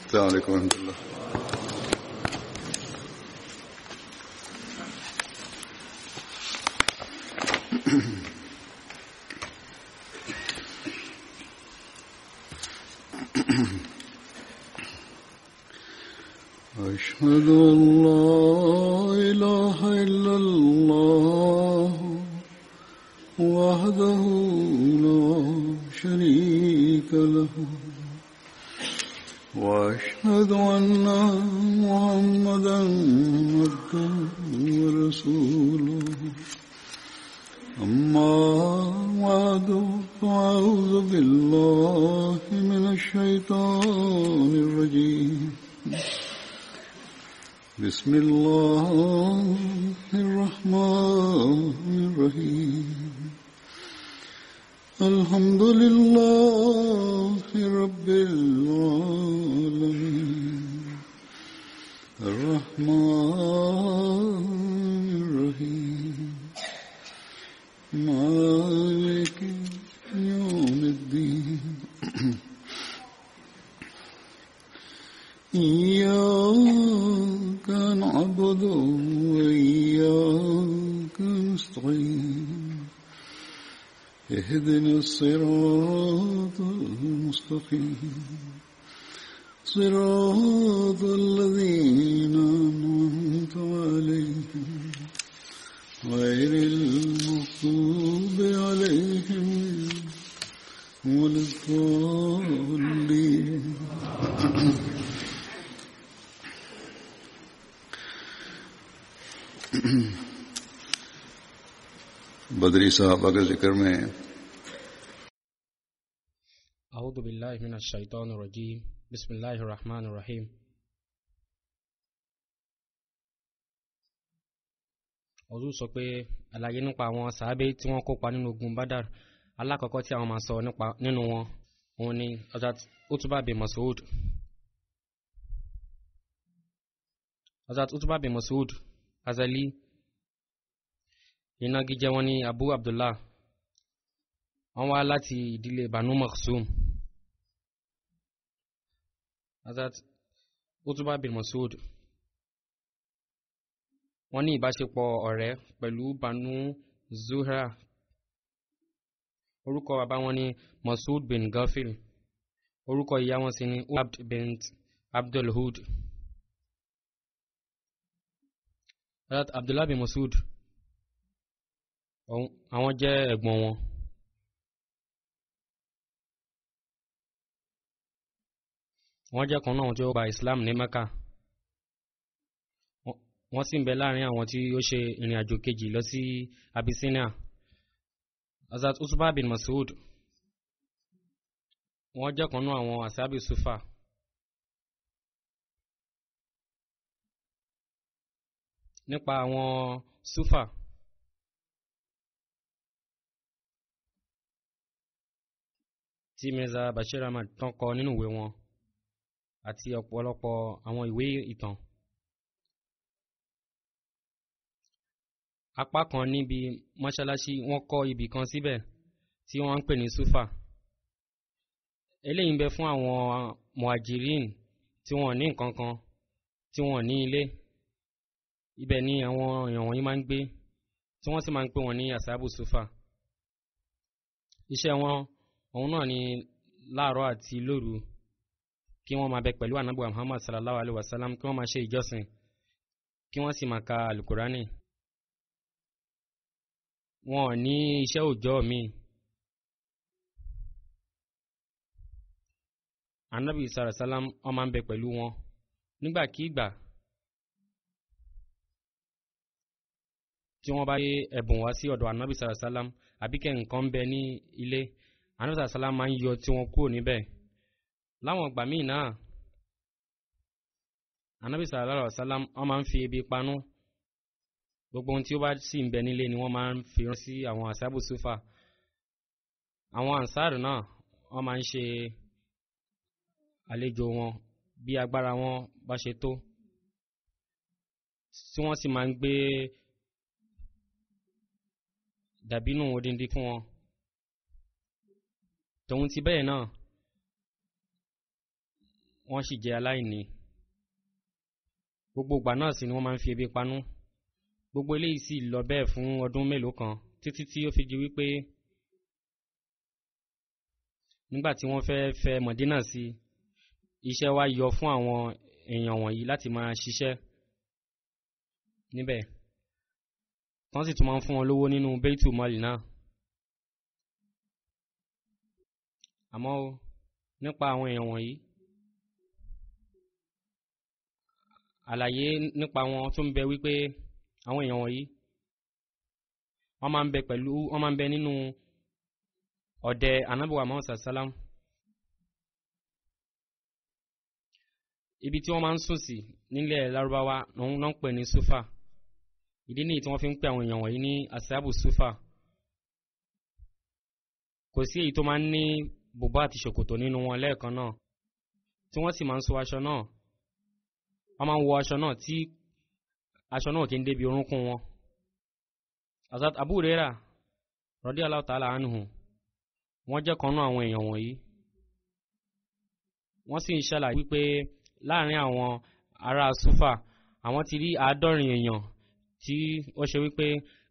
السلام عليكم ورحمة الله. أشهد أن لا إله إلا الله وحده لا شريك له وأشهد أن محمدا عبده ورسوله أما بعد فأعوذ بالله من الشيطان الرجيم بسم الله الرحمن الرحيم الحمد لله رب العالمين الرحمن الرحيم مالك يوم الدين إياك نعبد وإياك نستعين اهدنا الصراط المستقيم صراط الذين أنعمت عليهم غير المغضوب عليهم ولا الضالين. बदरी साहबा के जिक्र में अऊज़ु बिल्लाहि मिनश शैतानिर रजीम बिस्मिल्लाहिर रहमानिर रहीम. Ọdún sọ pé àlàyé nípa àwọn sàábé tí wọ́n kópa nínú ogun Badar. Alákọ̀ọ́kọ́ tí àwọn máa sọ nípa nínú wọn òun ni Hazrat Utbah bin Mas'ud. Hazrat Utbah bin Mas'ud Azali, ìnagijẹ wọn ní Abu Abdullah. Wọ́n wá láti ìdílé Banu Makhzum. Hazrat Utbah bin Mas'ud wọ́n ní ìbáṣepọ̀ ọ̀rẹ́ pẹ̀lú Banu Zuhra. Orúkọ bàbá wọn ní Mas'ud bin Ghafil. Orúkọ ìyá wọn sì ní Abd bint Abdul Hud. Hazrat Abdullah bin Mas'ud àwọn jẹ́ ẹ̀gbọ́n wọn. Wọ́n jẹ́ kan náà tí ó gba Islam ní Mecca. Wọ́n sì ń bẹ láàrin àwọn tí ó ṣe ìrìn àjò kejì lọ sí Abyssinia. Hazrat Utbah bin Mas'ud wọ́n jẹ́ kan náà àwọn Ashabi Sufa. Nípa àwọn Sufa, tí Mirza Bashir Ahmad tán kọ nínú ìwé wọn àti ọ̀pọ̀lọpọ̀ àwọn ìwé ìtàn. Apá kan níbi mọ́ṣáláṣí wọ́n kọ́ ibì kan síbẹ̀ tí wọ́n ń pè ní Sufa. Eléyìí ń bẹ fún àwọn muhajirin tí wọ́n ní nǹkan kan, tí wọ́n ní ilé. Ibẹ̀ ni àwọn èèyàn wọ̀nyí máa ń gbé, tí wọ́n sì máa ń pè wọ́n ní Ashabu Sufa. Iṣẹ́ wọn òun náà ni láàárọ̀ àti lóru kí wọ́n máa bẹ pẹ̀lú Ànábì Muhammad sallallahu alaihi wasallam, kí wọ́n máa ṣe ìjọsìn, kí wọ́n sì máa ka alukurani. Wọn ò ní iṣẹ́ òòjọ́ míì. Ànábì sallallahu alaihi wasallam ó máa ń bẹ pẹ̀lú wọn nígbàkígbà tí wọ́n bá gbé ẹ̀bùn wá sí ọ̀dọ̀ Ànábì sallallahu alaihi wasallam àbí kẹ́ nǹkan ń bẹ ní ilé. Ànábì sallallahu alaihi wasallam máa ń yọ tí wọ́n kúrò níbẹ̀. Láwọn ìgbà míì náà Ànábì sallallahu alaihi wasallam wọ́n máa ń fi ebi panú. Gbogbo ohun tí ó bá sì ń bẹ nílé ni wọ́n máa ń fi rán sí àwọn Ashabu Sufa. Àwọn Ansar náà wọ́n máa ń ṣe àlejò wọn bí agbára wọn bá ṣe tó, tí wọ́n sì máa ń gbé dàbínù odindi fún wọn. Tòun ti bẹ́ẹ̀ náà wọ́n sì jẹ́ aláìní. Gbogbo ìgbà náà sì ni wọ́n máa ń fi ebi panú. Gbogbo eléyìí sì lọ bẹ́ẹ̀ fún ọdún mélòó kan títí tí ó fi di wípé nígbà tí wọ́n fẹ́ Mọ̀dínà sí, iṣẹ́ wá yọ fún àwọn èèyàn wọ̀nyí láti máa ṣiṣẹ́ níbẹ̀. Wọ́n sì tún máa ń fún wọn lówó nínú Baitul Mali náà. Àmọ́ nípa àwọn èèyàn wọ̀nyí, àlàyé nípa wọn tó ń bẹ wípé àwọn èèyàn wọ̀nyí wọ́n máa ń bẹ nínú ọ̀dẹ Ànábì wa Muhammad sallam. Ibi tí wọ́n máa ń sùn sí nílẹ̀ Lárúbáwá náà ń pè ní Sufa. Ìdí nìyí tí wọ́n fi ń pè àwọn èèyàn wọ̀nyí ní Ashabu Sufa. Kò sí èyí tó máa ń ní bùbá àti ṣòkòtò nínú wọn lẹ́ẹ̀kan náà, tí wọ́n sì máa ń so aṣọ náà. Wọ́n máa ń wọ aṣọ náà tí aṣọ náà kì í débi orúnkún wọn. Hazrat Abu Hurairah radiyallahu ta'ala anhu, wọ́n jẹ́ kan náà àwọn èèyàn wọ̀nyí. Wọ́n sì ń ṣàlàyé wípé láàrin àwọn ará Sufa, àwọn ti rí 70 èèyàn tí ó ṣe wípé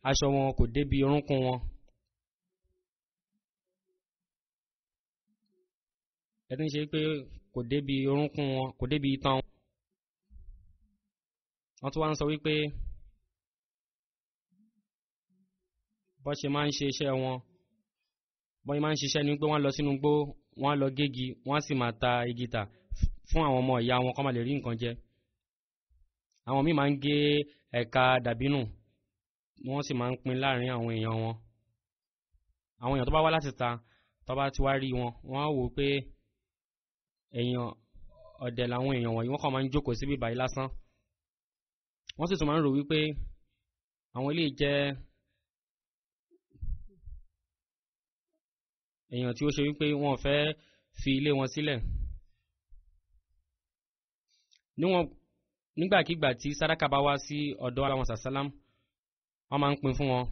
aṣọ wọn kò débi orúnkún wọn. Ẹni tí ń ṣe wípé kò débi orúnkún wọn, kò débi itan wọn. Wọ́n tún wá ń sọ wípé bó ṣe máa ń ṣe iṣẹ́ wọn, bó ṣe máa ń ṣiṣẹ́ ni pé wọ́n lọ sínú igbó, wọ́n lọ gégi, wọ́n sì máa ta igi tà fún àwọn ọmọ ìyá wọn kó má lè rí nǹkan jẹ. Àwọn míì máa ń gé ẹ̀ka dàbínù, wọ́n sì máa ń pín láàrin àwọn èèyàn wọn. Àwọn èèyàn tó bá wá láti ta, tó bá ti wá rí wọn, wọ́n á wò pé èèyàn ọ̀dẹ̀ làwọn èèyàn wọ̀nyí, wọ́n kàn máa ń jókòó síbí báyìí lásán. Wọ́n sì tún máa ń rò wípé àwọn ilé jẹ́ èèyàn tí ó ṣe wípé wọ́n fẹ́ fi ilé wọn sílẹ̀. Nígbàkigbà tí sàdákà bá wá sí ọ̀dọ̀ àwọn sàsálám, wọ́n máa ń pín fún wọn.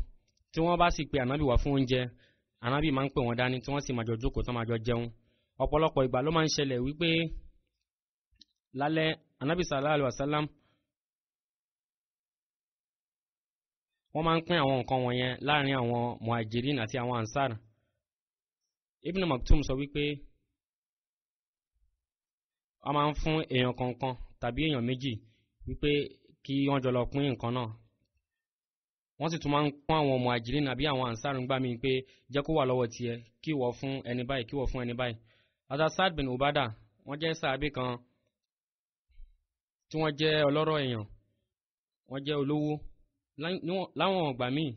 Tí wọ́n bá sì pe ànábì wá fún oúnjẹ, ànábì máa ń pè wọ́n dání tí wọ́n sì máa jọ jókòó tán máa jọ jẹun. Ọ̀pọ̀lọpọ̀ ìgbà ló máa ń ṣẹlẹ̀ wípé lálẹ́ ànábì sallallahu alaihi wasallam wọ́n máa ń pín àwọn nǹkan wọ̀nyẹn láàrin àwọn muhajirin àti àwọn ansar. Ibn Maktum sọ wípé wọ́n máa ń fún èèyàn kọ̀ọ̀kan tàbí èèyàn méjì wípé kí wọ́n jọ lọ pín nǹkan náà. Wọ́n sì tún máa ń pín àwọn muhajirin àbí àwọn ansar ń gbà mí pé jẹ́ kó wà lọ́wọ́ tiẹ̀, kí wọ́ fún ẹni báyìí, kí wọ́ fún ẹni báyìí. Hazrat Sa'd bin Ubada, wọ́n jẹ́ sàábé kan tí wọ́n jẹ́ ọlọ́rọ̀ èèyàn, wọ́n jẹ́ olówó. Láwọn ọgbà míì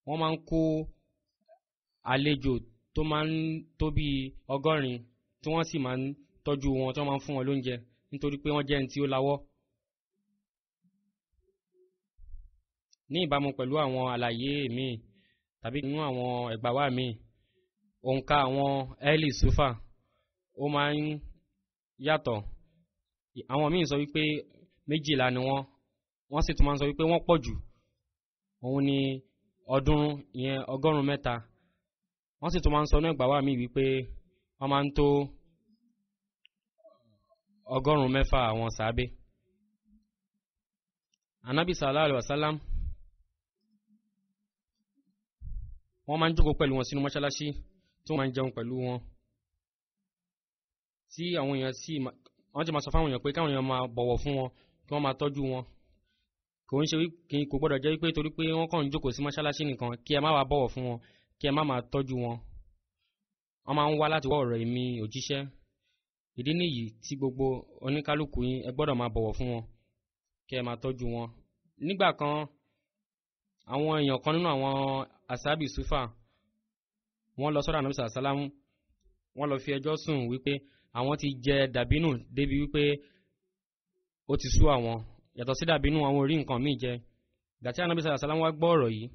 wọ́n máa ń kó àlejò tó máa ń tó bí 100 tí wọ́n sì máa ń tọ́jú wọn, tí wọ́n máa ń fún wọn lóúnjẹ nítorí pé wọ́n jẹ́ ẹni tí ó lawọ́. Ní ìbámu pẹ̀lú àwọn àlàyé míì tàbí nínú àwọn ẹgbàwá míì, òǹkà àwọn Ahli Sufa ó máa ń yàtọ̀. Àwọn míì sọ wípé 12 ni wọ́n sì tún máa ń sọ wípé wọ́n pọ̀ jù, òun ni 103. Wọ́n sì tún máa ń sọ ní ẹgbàwá míì wípé wọ́n máa ń tó 600 àwọn sàábé. Ànábì sallallahu alaihi wasallam wọ́n máa ń jókòó pẹ̀lú wọn sínú mọ́ṣáláṣí tí wọ́n máa ń jẹun pẹ̀lú wọn. Tí àwọn èèyàn sì wọ́n ti máa sọ fáwọn èèyàn pé káwọn èèyàn máa bọ̀wọ̀ fún wọn, kí wọ́n máa tọ́jú wọn. Kò gbọ́dọ̀ jẹ́ wípé torí pé wọ́n kàn ń jókòó sí mọ́ṣáláṣí nìkan kí ẹ má wá bọ̀wọ̀ fún wọn, kí ẹ má máa tọ́jú wọn. Wọ́n máa ń wá láti wá ọ̀rọ̀ èmi òjíṣẹ́. Ìdí nìyí tí gbogbo oníkálukú yín ẹ gbọ́dọ̀ máa bọ̀wọ̀ fún wọn, kí ẹ máa tọ́jú wọn. Nígbà kan àwọn èèyàn kan nínú àwọn asábì Sufa wọ́n lọ sọ́dọ̀ Ànábì sallallahu alaihi wasallam, wọ́n lọ fi ẹjọ́ sùn wípé àwọn ti jẹ dàbínù débi wípé ó ti sú àwọn. Yàtọ̀ sí dàbínù, àwọn orí nǹkan míì jẹ. Gàtí Ànábì sallallahu alaihi wasallam wá gbọ́ ọ̀rọ̀ yìí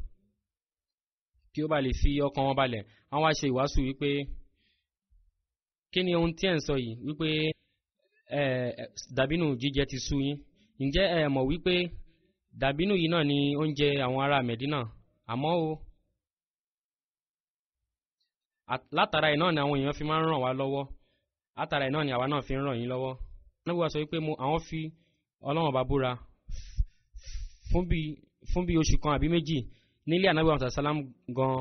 kí ó bá lè fi ọkàn wọn balẹ̀, wọ́n wá ṣe ìwàásù wípé kí ni ohun tí ẹ̀ ń sọ yìí wípé dàbínù jíjẹ ti sú yín. Ǹjẹ́ ẹ mọ̀ wípé dàbínù yìí náà ni oúnjẹ àwọn ará Mẹ̀dínà? Àmọ́ o látara ẹ̀ náà ni àwọn èèyàn fi máa ń ràn wá lọ́wọ́. látara ẹ̀ náà ni àwa náà fi ń ràn yín lọ́wọ́. Ànábì wa sọ wípé àwọn fi Ọlọ́run ọba búra fún bí oṣù kan àbí méjì nílé Ànábì wa sàlám gan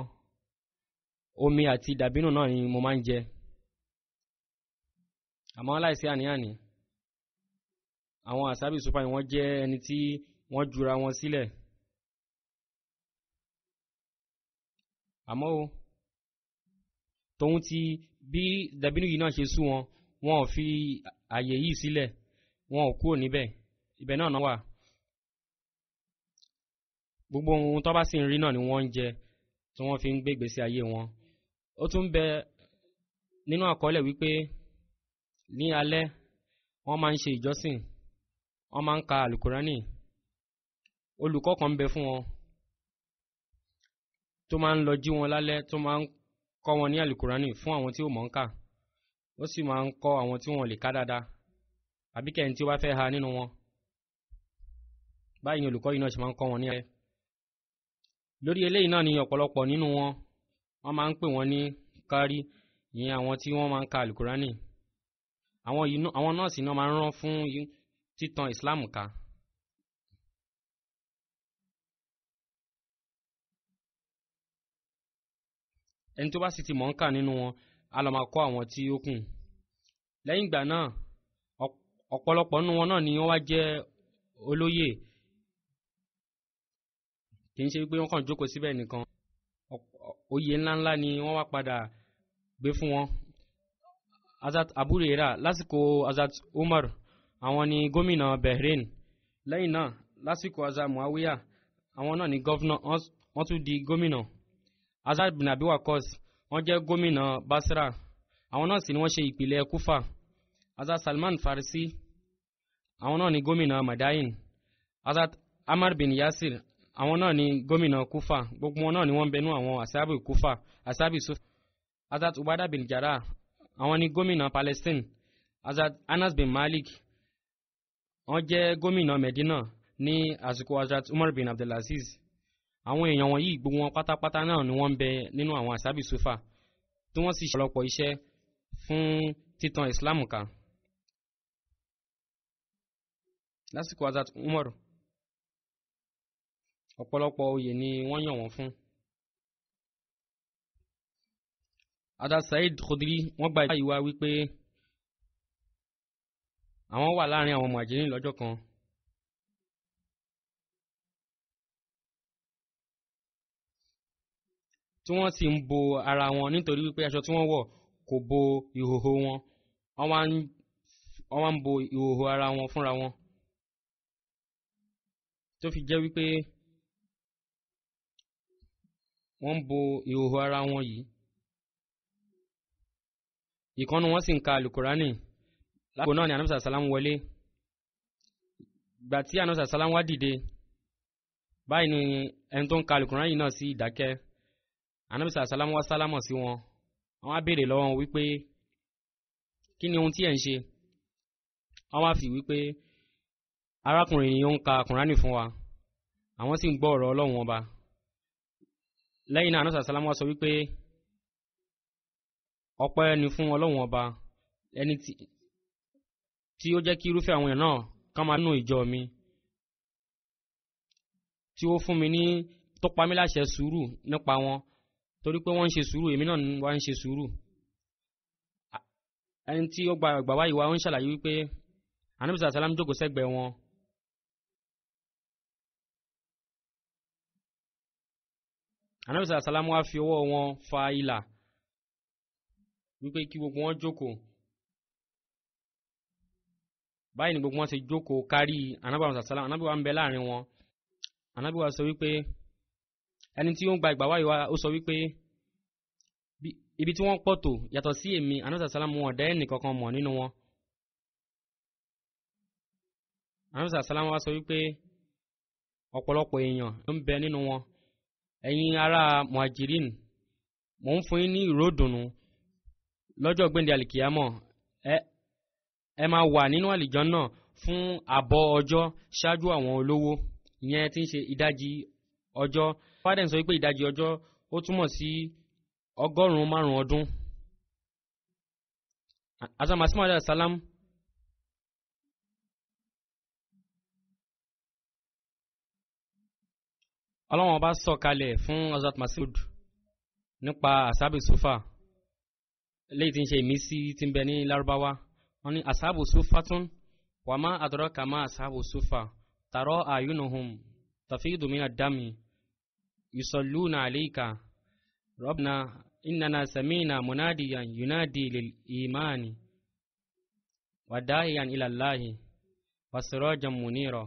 omi àti dàbínù náà ni mo máa ń jẹ. Àmọ́ láìsí àní-àní àwọn àsábì súpà ni wọ́n jẹ́ ẹni tí wọ́n jura wọn sílẹ̀. Àmọ́ o tóun ti bí dàbínù yìí náà ṣe sú wọn, wọn ò fi àyè yìí sílẹ̀, wọn ò kúrò níbẹ̀, ibẹ̀ náà wà. Gbogbo ohun tó bá sì ń rí náà ni wọ́n ń jẹ tí wọ́n fi ń gbé ìgbésí ayé wọn. Ó tún bẹ nínú àkọọ́lẹ̀ wípé ní alẹ́ wọ́n máa ń ṣe ìjọsìn, wọ́n máa ń ka àlùkùránì. Olùkọ́ kan ń bẹ fún wọn tó máa ń lọ jí wọn lálẹ́, tó máa ń kọ́ wọn ní àlùkùránì fún àwọn tí ó mọ̀ ń kà. Ó sì máa ń kọ́ àwọn tí wọ́n lè ká dáadáa àbí kẹ́ni tí ó bá fẹ́ ha nínú wọn. Báyìí ni olùkọ́ yìí náà ṣe máa ń kọ́ wọn ní alẹ́. Lórí eléyìí náà ni ọ̀pọ̀lọpọ̀ nínú wọn wọ́n máa ń pè wọ́n ní kárí, ìyẹn àwọn tí wọ́n máa ń ka àlùkùránì. Àwọn nọ́ọ̀sì náà máa ń rán fún títan Islam ká. Ẹni tó bá sì ti mọ̀ ń kà nínú wọn á lọ máa kọ́ àwọn tí ó kù. Lẹ́yìn ìgbà náà ọ̀pọ̀lọpọ̀ nínú wọn náà ni wọ́n wá jẹ́ olóyè. Kì í ṣe wípé wọ́n kàn jókòó síbẹ̀ nìkan, oyè ńláńlá ni wọ́n wá padà gbé fún wọn. Hazrat Abu Hurairah lásìkò Hazrat Umar àwọn ni gómìnà Bahrain. Lẹ́yìn náà lásìkò Hazrat Muawiya àwọn náà ni gọ́vnà, wọ́n tún di gómìnà. Hazrat bin Abi Waqqas wọ́n jẹ́ gómìnà Basra, àwọn náà sì ni wọ́n ṣe ìpìlẹ̀ Kufa. Hazrat Salman Farisi àwọn náà ni gómìnà Madain. Hazrat Ammar bin Yasir àwọn náà ni gómìnà Kufa. Gbogbo wọn náà ni wọ́n bẹnu àwọn asabi Kufa, asabi Sufa. Hazrat Ubada bin Jarrah àwọn ni gómìnà Palestine. Hazrat Anas bin Malik wọ́n jẹ́ gómìnà Medina ní àsìkò Hazrat Umar bin Abdulaziz. Àwọn èèyàn wọ̀nyí gbogbo wọn pátápátá náà ni wọ́n ń bẹ nínú àwọn asabi Sufa tí wọ́n sì ṣe ọ̀pọ̀lọpọ̀ iṣẹ́ fún títan Islam ká. Lásìkò Hazrat Umar ọ̀pọ̀lọpọ̀ oyè ni wọ́n yàn wọ́n fún. Hazrat Said Khudri wọ́n gba ìwà wípé àwọn wà láàrin àwọn Muhajirin lọ́jọ́ kan. Tí wọ́n sì ń bo ara wọn nítorí wípé aṣọ tí wọ́n wọ̀ kò bo ìhòhò wọn. Wọ́n wá ń bo ìhòhò ara wọn fúnra wọn. Tó fi jẹ́ wípé wọ́n ń bo ìhòhò ara wọn yìí. Ìkànnù wọn sì ń ka àlùkùránì. Lápò náà ni Ànábì sàlám wọlé. Ìgbà tí Ànábì sàlám wá dìde, báyìí ni ẹni tó ń ka àlùkùránì náà sí ìdákẹ́. Ànábì sàlám wá sálámọ̀ sí wọn. Wọ́n á béèrè lọ́wọ́ wọn wípé kí ni ohun tí ẹ̀ ń ṣe? Wọ́n wá fi wípé arákùnrin ni ó ń ka àkùránì fún wa, àwọn sì ń gbọ́ ọ̀rọ̀ Ọlọ́run ọba. Lẹ́yìn náà Ànábì sàlám wá sọ wípé ọpẹ́ ni fún Ọlọ́run ọba, ẹni tí ó jẹ́ kí irúfẹ́ àwọn èèyàn náà kán máa nù ìjọ mi, tí ó fún mi ní tó pa mí láṣẹ sùúrù nípa wọn, torí pé wọ́n ń ṣe sùúrù, èmi náà wá ń ṣe sùúrù. Ẹni tí ó gba ìgbà wáyé wa ń ṣàlàyé wípé Ànábì sàlám jókòó sẹ́gbẹ̀ẹ́ wọn. Ànábì sàlám wá fi ọwọ́ wọn fa ìlà wípé kí gbogbo wọn jókòó. Báyìí ni gbogbo wọn ṣe jókòó kárí Ànábì sàlám. Ànábì wa ń bẹ láàrin wọn. Ànábì wa sọ wípé ẹni tí ó ń gba ìgbà wáyé wa ó sọ wípé ibi tí wọ́n pọ̀ tó yàtọ̀ sí èmi Ànábì sàlám wọn ọ̀dá ẹnì kankan mọ̀ nínú wọn. Ànábì sàlám wa sọ wípé ọ̀pọ̀lọpọ̀ èèyàn ló ń bẹ nínú wọn. Ẹ̀yin ará Muhajirin, mò ń fún yín ní ìró ìdùnnú lọ́jọ́ gbẹ̀ndẹ̀ àlìkìyámọ̀. Ẹ máa wà nínú àlìjánnà fún àbọ̀ ọjọ́ ṣáájú àwọn olówó, ìyẹn tí ń ṣe ìdajì ọjọ́. Fádẹ́n sọ wípé ìdajì ọjọ́ ó túmọ̀ sí 105 ọdún. Hazrat Masih Maud salam ọlọ́wọ́n bá sọ kalẹ̀ fún Hazrat Masih nípa asabi sufa léyìí tí ń ṣe ìmísí tí ń bẹ ní Lárúbáwá. wọ́n ní asabu sufatun wa ma adraka ma asabu sufa tara ayunuhum tafidu min ad-dami yusalluna alayka rabbana innana samina munadiyan yunadi lil imani wa da'iyan ila Allahi wa sirajan munira.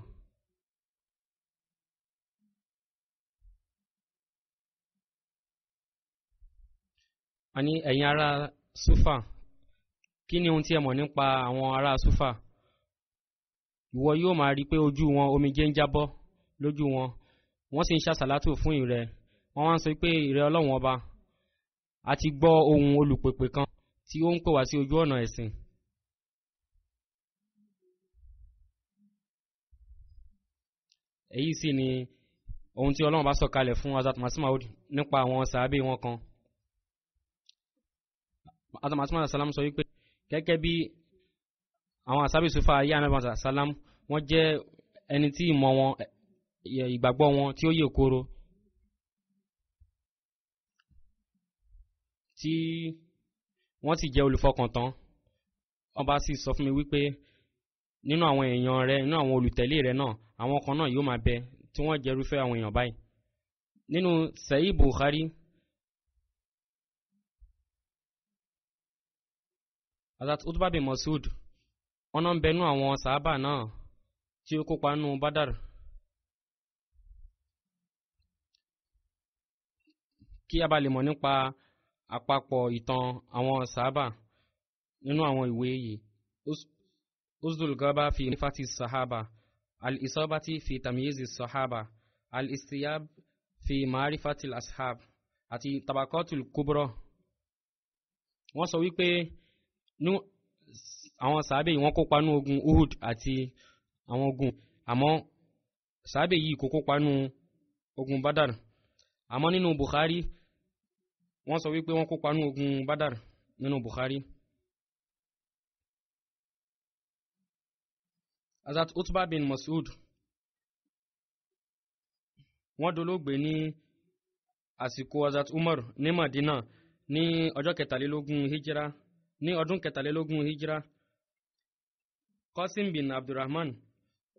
Ani ẹ̀yin ará Sufa, kí ni ohun tí ẹ mọ̀ nípa àwọn ará Sufa? Ìwọ yóò máa rí pé ojú wọn omijé ń jábọ́ lójú wọn, wọ́n sì ń ṣàsàlátù fún ìrẹ. Wọ́n wá ń sọ pé ìrẹ Ọlọ́run ọba, a ti gbọ́ ohùn olùpèpè kan tí ó ń pè wá sí ojú ọ̀nà ẹ̀sìn. Èyí sì ni ohun tí Ọlọ́run bá sọ kalẹ̀ fún Hazrat Masih Maud nípa àwọn sàábé wọn kan. Hazrat Masih Maud salam sọ wípé gẹ́gẹ́ bí àwọn àsábì Sufa ayé Ànábì salam, wọ́n jẹ́ ẹni tí ìmọ̀ wọn, ìgbàgbọ́ wọn tí ó yè koro, tí wọ́n sì jẹ́ olùfọkàntán. Ọba sì sọ fún mi wípé nínú àwọn èèyàn rẹ, nínú àwọn olùtẹ̀lé rẹ náà, àwọn kan náà yóò máa bẹ tí wọ́n jẹ́ irúfẹ́ àwọn èèyàn báyìí. Nínú Sahih Bukhari, Hazrat Utbah bin Mas'ud wọ́n náà ń bẹnú àwọn sàábà náà tí ó kópa nínú Badar. Kí a bá lè mọ̀ nípa àpapọ̀ ìtàn àwọn sàábà nínú àwọn ìwé yìí, Usdul Ghaba fi nifati sahaba, al-isabati fi tamyizi sahaba, al-istiyab fi ma'rifati al-ashab àti tabaqatul kubra. Wọ́n sọ wípé àwọn sàábé yìí wọ́n kópa nínú ogun Uhud àti àwọn ogun, àmọ́ sàábé yìí kò kópa nínú ogun Badar. Àmọ́ nínú Bukhari wọ́n sọ wípé wọ́n kópa nínú ogun Badar nínú Bukhari. Hazrat Utbah bin Mas'ud wọ́n dolóògbé ní àsìkò Hazrat Umar ní Madina ní ọjọ́ 23 hijira, ní ọdún 23 hijira. Qasim bin Abdurrahman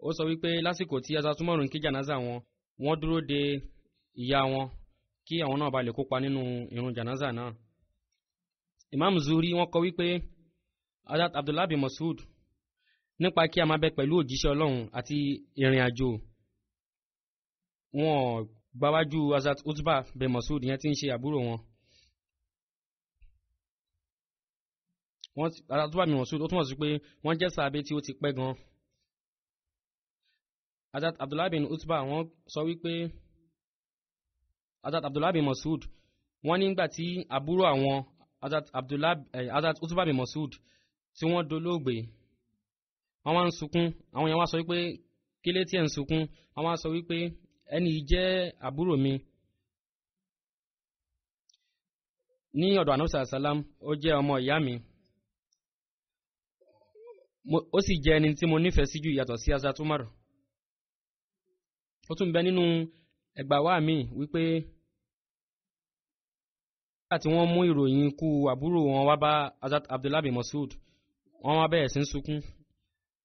ó sọ wípé lásìkò tí Hazrat Umar ń kí janaza wọn, wọ́n dúró de ìyá wọn kí àwọn náà bá lè kópa nínú ìrun janaza náà. Imam Zuri wọ́n kọ wípé Hazrat Abdullah bin Mas'ud nípa kí a máa bẹ pẹ̀lú òjíṣẹ́ Ọlọ́run àti ìrìn àjò, wọn gbáwájú Hazrat Utbah bin Mas'ud yẹn tí ń ṣe àbúrò wọn. Hazrat Utbah bin Mas'ud ó túnmọ̀ sí pé wọ́n jẹ́ sàábé tí ó ti pẹ́ gan. Hazrat Abdullah bin Utbah wọ́n sọ wípé Hazrat Abdullah bin Mas'ud wọ́n nígbà tí àbúrò àwọn Hazrat Utbah bin Mas'ud tí wọ́n dolóògbé, wọ́n wá ń sunkún. Àwọn èèyàn wá sọ wípé kí lé tí ẹ̀ ń sunkún? Wọ́n wá sọ wípé ẹni yìí jẹ́ àbúrò mi ní ọ̀dọ̀ Ànábì sallam, ó jẹ́ ọmọ ìyá mi, ó sì jẹ́ ẹni tí mo nífẹ̀ẹ́ sí jù yàtọ̀ sí Hazrat Umar. Ó tún bẹ nínú ẹgbàwá mi wípé láti wọ́n mú ìròyìn ikú àbúrò wọn wá bá Hazrat Abdullah bin Mas'ud, wọ́n wá bẹ̀rẹ̀ sí ń sunkún.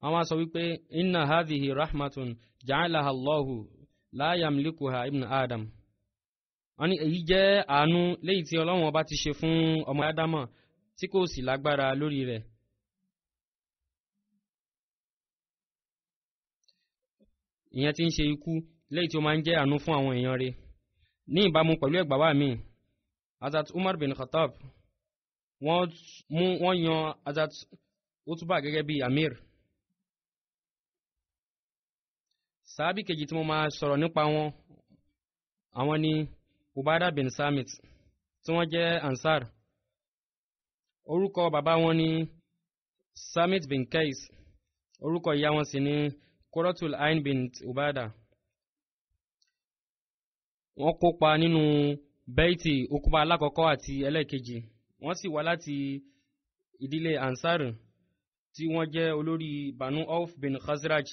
Wọ́n wá sọ wípé inna hadhihi rahmatun ja'alaha Allahu la yamlikuha ibn Adam. Wọ́n ní èyí jẹ́ àánú léyìí tí Ọlọ́run ọba ti ṣe fún ọmọ Ádámà tí kò sì lágbára lórí rẹ̀. Ìyẹn tí ń ṣe ikú léyìí tí ó máa ń jẹ́ àánú fún àwọn èèyàn rẹ̀. Ní ìbámu pẹ̀lú ẹgbàwá mi, Hazrat Umar bin Khattab wọ́n yan Hazrat Utbah gẹ́gẹ́ bí Amir. Sàábì kejì tí mo máa sọ̀rọ̀ nípa wọn, àwọn ni Ubadah bin Samit tí wọ́n jẹ́ Ansar. Orúkọ bàbá wọn ni Samit bin Qais, orúkọ ìyá wọn sì ni Qurratul Ain bint Ubadah. Wọ́n kópa nínú Bẹ́ẹ̀tì Okuba alákọ̀ọ́kọ́ àti ẹlẹ́ẹ̀kejì. Wọ́n sì wá láti ìdílé Ansar tí wọ́n jẹ́ olórí Banu Auf bin Khazraj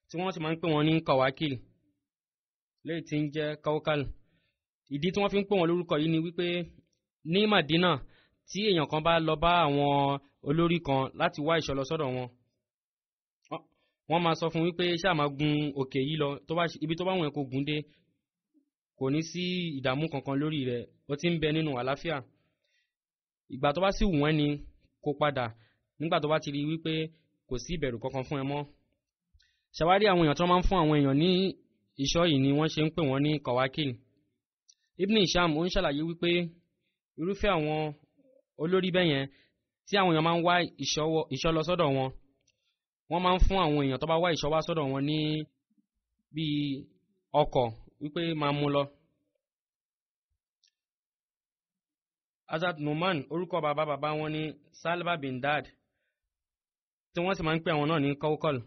tí wọ́n sì máa ń pè wọ́n ní Kawakil léyìí tí ń jẹ́ Kawkal. Ìdí tí wọ́n fi ń pè wọ́n lórúkọ yìí ni wípé ní Madina tí èèyàn kan bá lọ bá àwọn olórí kan láti wá ìṣọ́ lọ sọ́dọ̀ wọn, wọ́n máa sọ fún wípé ṣáà máa gun òkè yìí lọ, ibi tó bá wùn ẹ́ kó gùn dé, kò ní sí ìdààmú kankan lórí rẹ̀, ó ti ń bẹ nínú àlàáfíà. Ìgbà tó bá sì wù ẹ́ ni kó padà nígbà tó bá ti rí wípé kò sí ìbẹ̀rù kankan fún ẹ mọ́. Ṣàwárí àwọn èèyàn tó máa ń fún àwọn èèyàn ní ìṣọ́ yìí ni wọ́n ṣe ń pè wọ́n ní Kawakil. Ibn Hisham ó ń ṣàlàyé wípé irúfẹ́ àwọn olórí bẹ́yẹn tí àwọn èèyàn máa ń wá ìṣọ́ lọ sọ́dọ̀ wọn, wọ́n máa ń fún àwọn èèyàn tó bá wá ìṣọ́ wá sọ́dọ̀ wọn ní bíi ọkọ̀ wípé máa mú lọ. Hazrat Numan orúkọ bàbá wọn ní Salba bin Dad tí wọ́n sì máa ń pè àwọn náà ní Kawkal.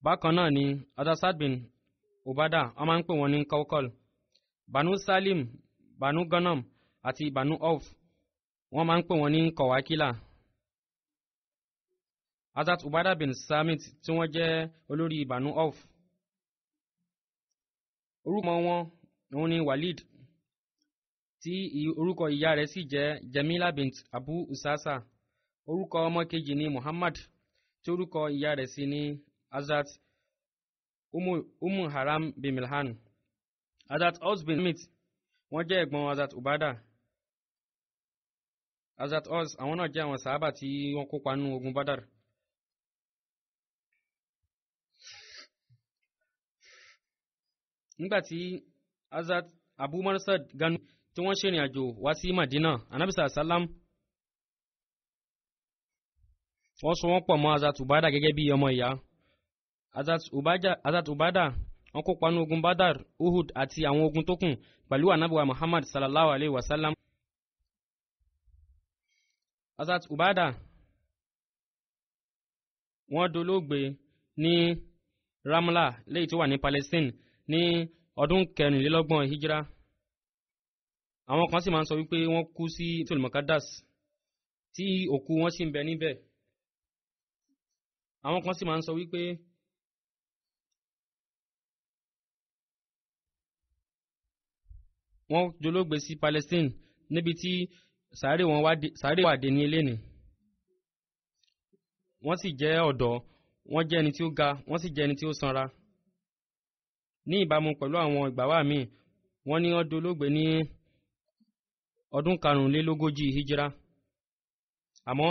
Bákan náà ni Hazrat Sad bin Ubada wọ́n máa ń pè wọ́n ní Kawkal. Banu Salim, Banu Ganam àti Banu Auf wọ́n máa ń pè wọ́n ní Kawakila. Hazrat Ubada bin Samit tí wọ́n jẹ́ olórí Banu Auf, orúkọ wọn òun ni Walid tí orúkọ ìyá rẹ̀ sì jẹ́ Jamila bint Abu Usasa. Orúkọ ọmọ kejì ni Muhammad tí orúkọ ìyá rẹ̀ sì ni Hazrat Umu Haram bin Milhan. Hazrat Aus bin Samit wọ́n jẹ́ ẹ̀gbọ́n Hazrat Ubada. Hazrat Aus àwọn náà jẹ́ àwọn sàhábà tí wọ́n kópa nínú ogun Badar. Nígbàtí Hazrat Abu Marsad Ganu tí wọ́n ṣèrìn àjò wá sí Madina, Ànábì sallam wọ́n so wọ́n pọ̀ mọ́ Hazrat Ubada gẹ́gẹ́ bí ọmọ ìyá. Hazrat Ubada wọ́n kópa nínú ogun Badar, Uhud àti àwọn ogun tó kù pẹ̀lú Ànábì wa Muhammad sallallahu alaihi wasallam. Hazrat Ubada wọ́n dolóògbé ní Ramla léyìí tó wà ní Palestine ní ọdún 24 Hijra. Àwọn kan sì máa ń sọ wípé wọ́n kú sí Baitul Muqaddas tí òkú wọn sì ń bẹ níbẹ̀. Àwọn kan sì máa ń sọ wípé wọ́n dolóògbé sí Palestine níbi tí sàárè wà dé ní eléni. Wọ́n sì jẹ́ ọ̀dọ́, wọ́n jẹ́ ẹni tí ó ga, wọ́n sì jẹ́ ẹni tí ó sanra. Ní ìbámu pẹ̀lú àwọn ìgbàwá míì, wọ́n ní wọ́n dolóògbé ní ọdún 45 Hijra. Àmọ́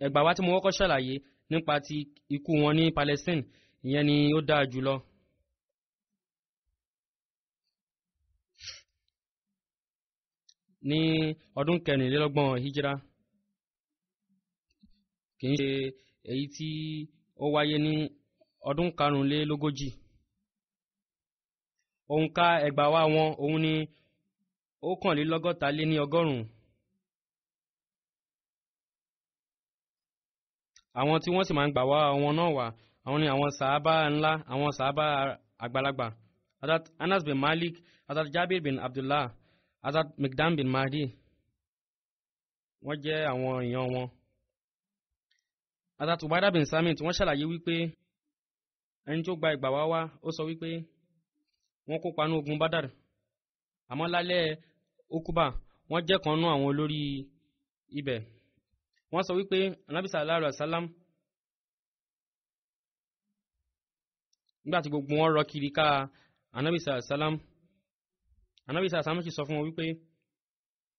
ẹgbàwá tí mo kọ́kọ́ ṣàlàyé nípa ti ikú wọn ní Palestine, ìyẹn ni ó dáa jùlọ. Ní ọdún 24 Hijra, kìí ṣe èyí tí ó wáyé ní ọdún 45. Òǹkà ẹgbàwá wọn òun ni 1,250. Àwọn tí wọ́n sì máa ń gbà wá wọn náà wà, àwọn ni àwọn sàhábà ńlá, àwọn sàhábà àgbàlagbà. Hazrat Anas bin Malik, Hazrat Jabir bin Abdullah, Hazrat Mikdam bin Mahdi, wọ́n jẹ́ àwọn èèyàn wọn. Hazrat Ubada bin Samit wọ́n ṣàlàyé wípé ẹni tó gba ìgbàwá wá ó sọ wípé wọ́n kópa ní ogun Badar, àmọ́ lálẹ́ Okuba wọ́n jẹ́ kan nú àwọn olórí ibẹ̀. Wọ́n sọ wípé Ànábì sallallahu alaihi wasallam nígbàtí gbogbo wọn rọ kiri ká Ànábì sallallahu alaihi wasallam, Ànábì sallallahu alaihi wasallam sì sọ fún wọn wípé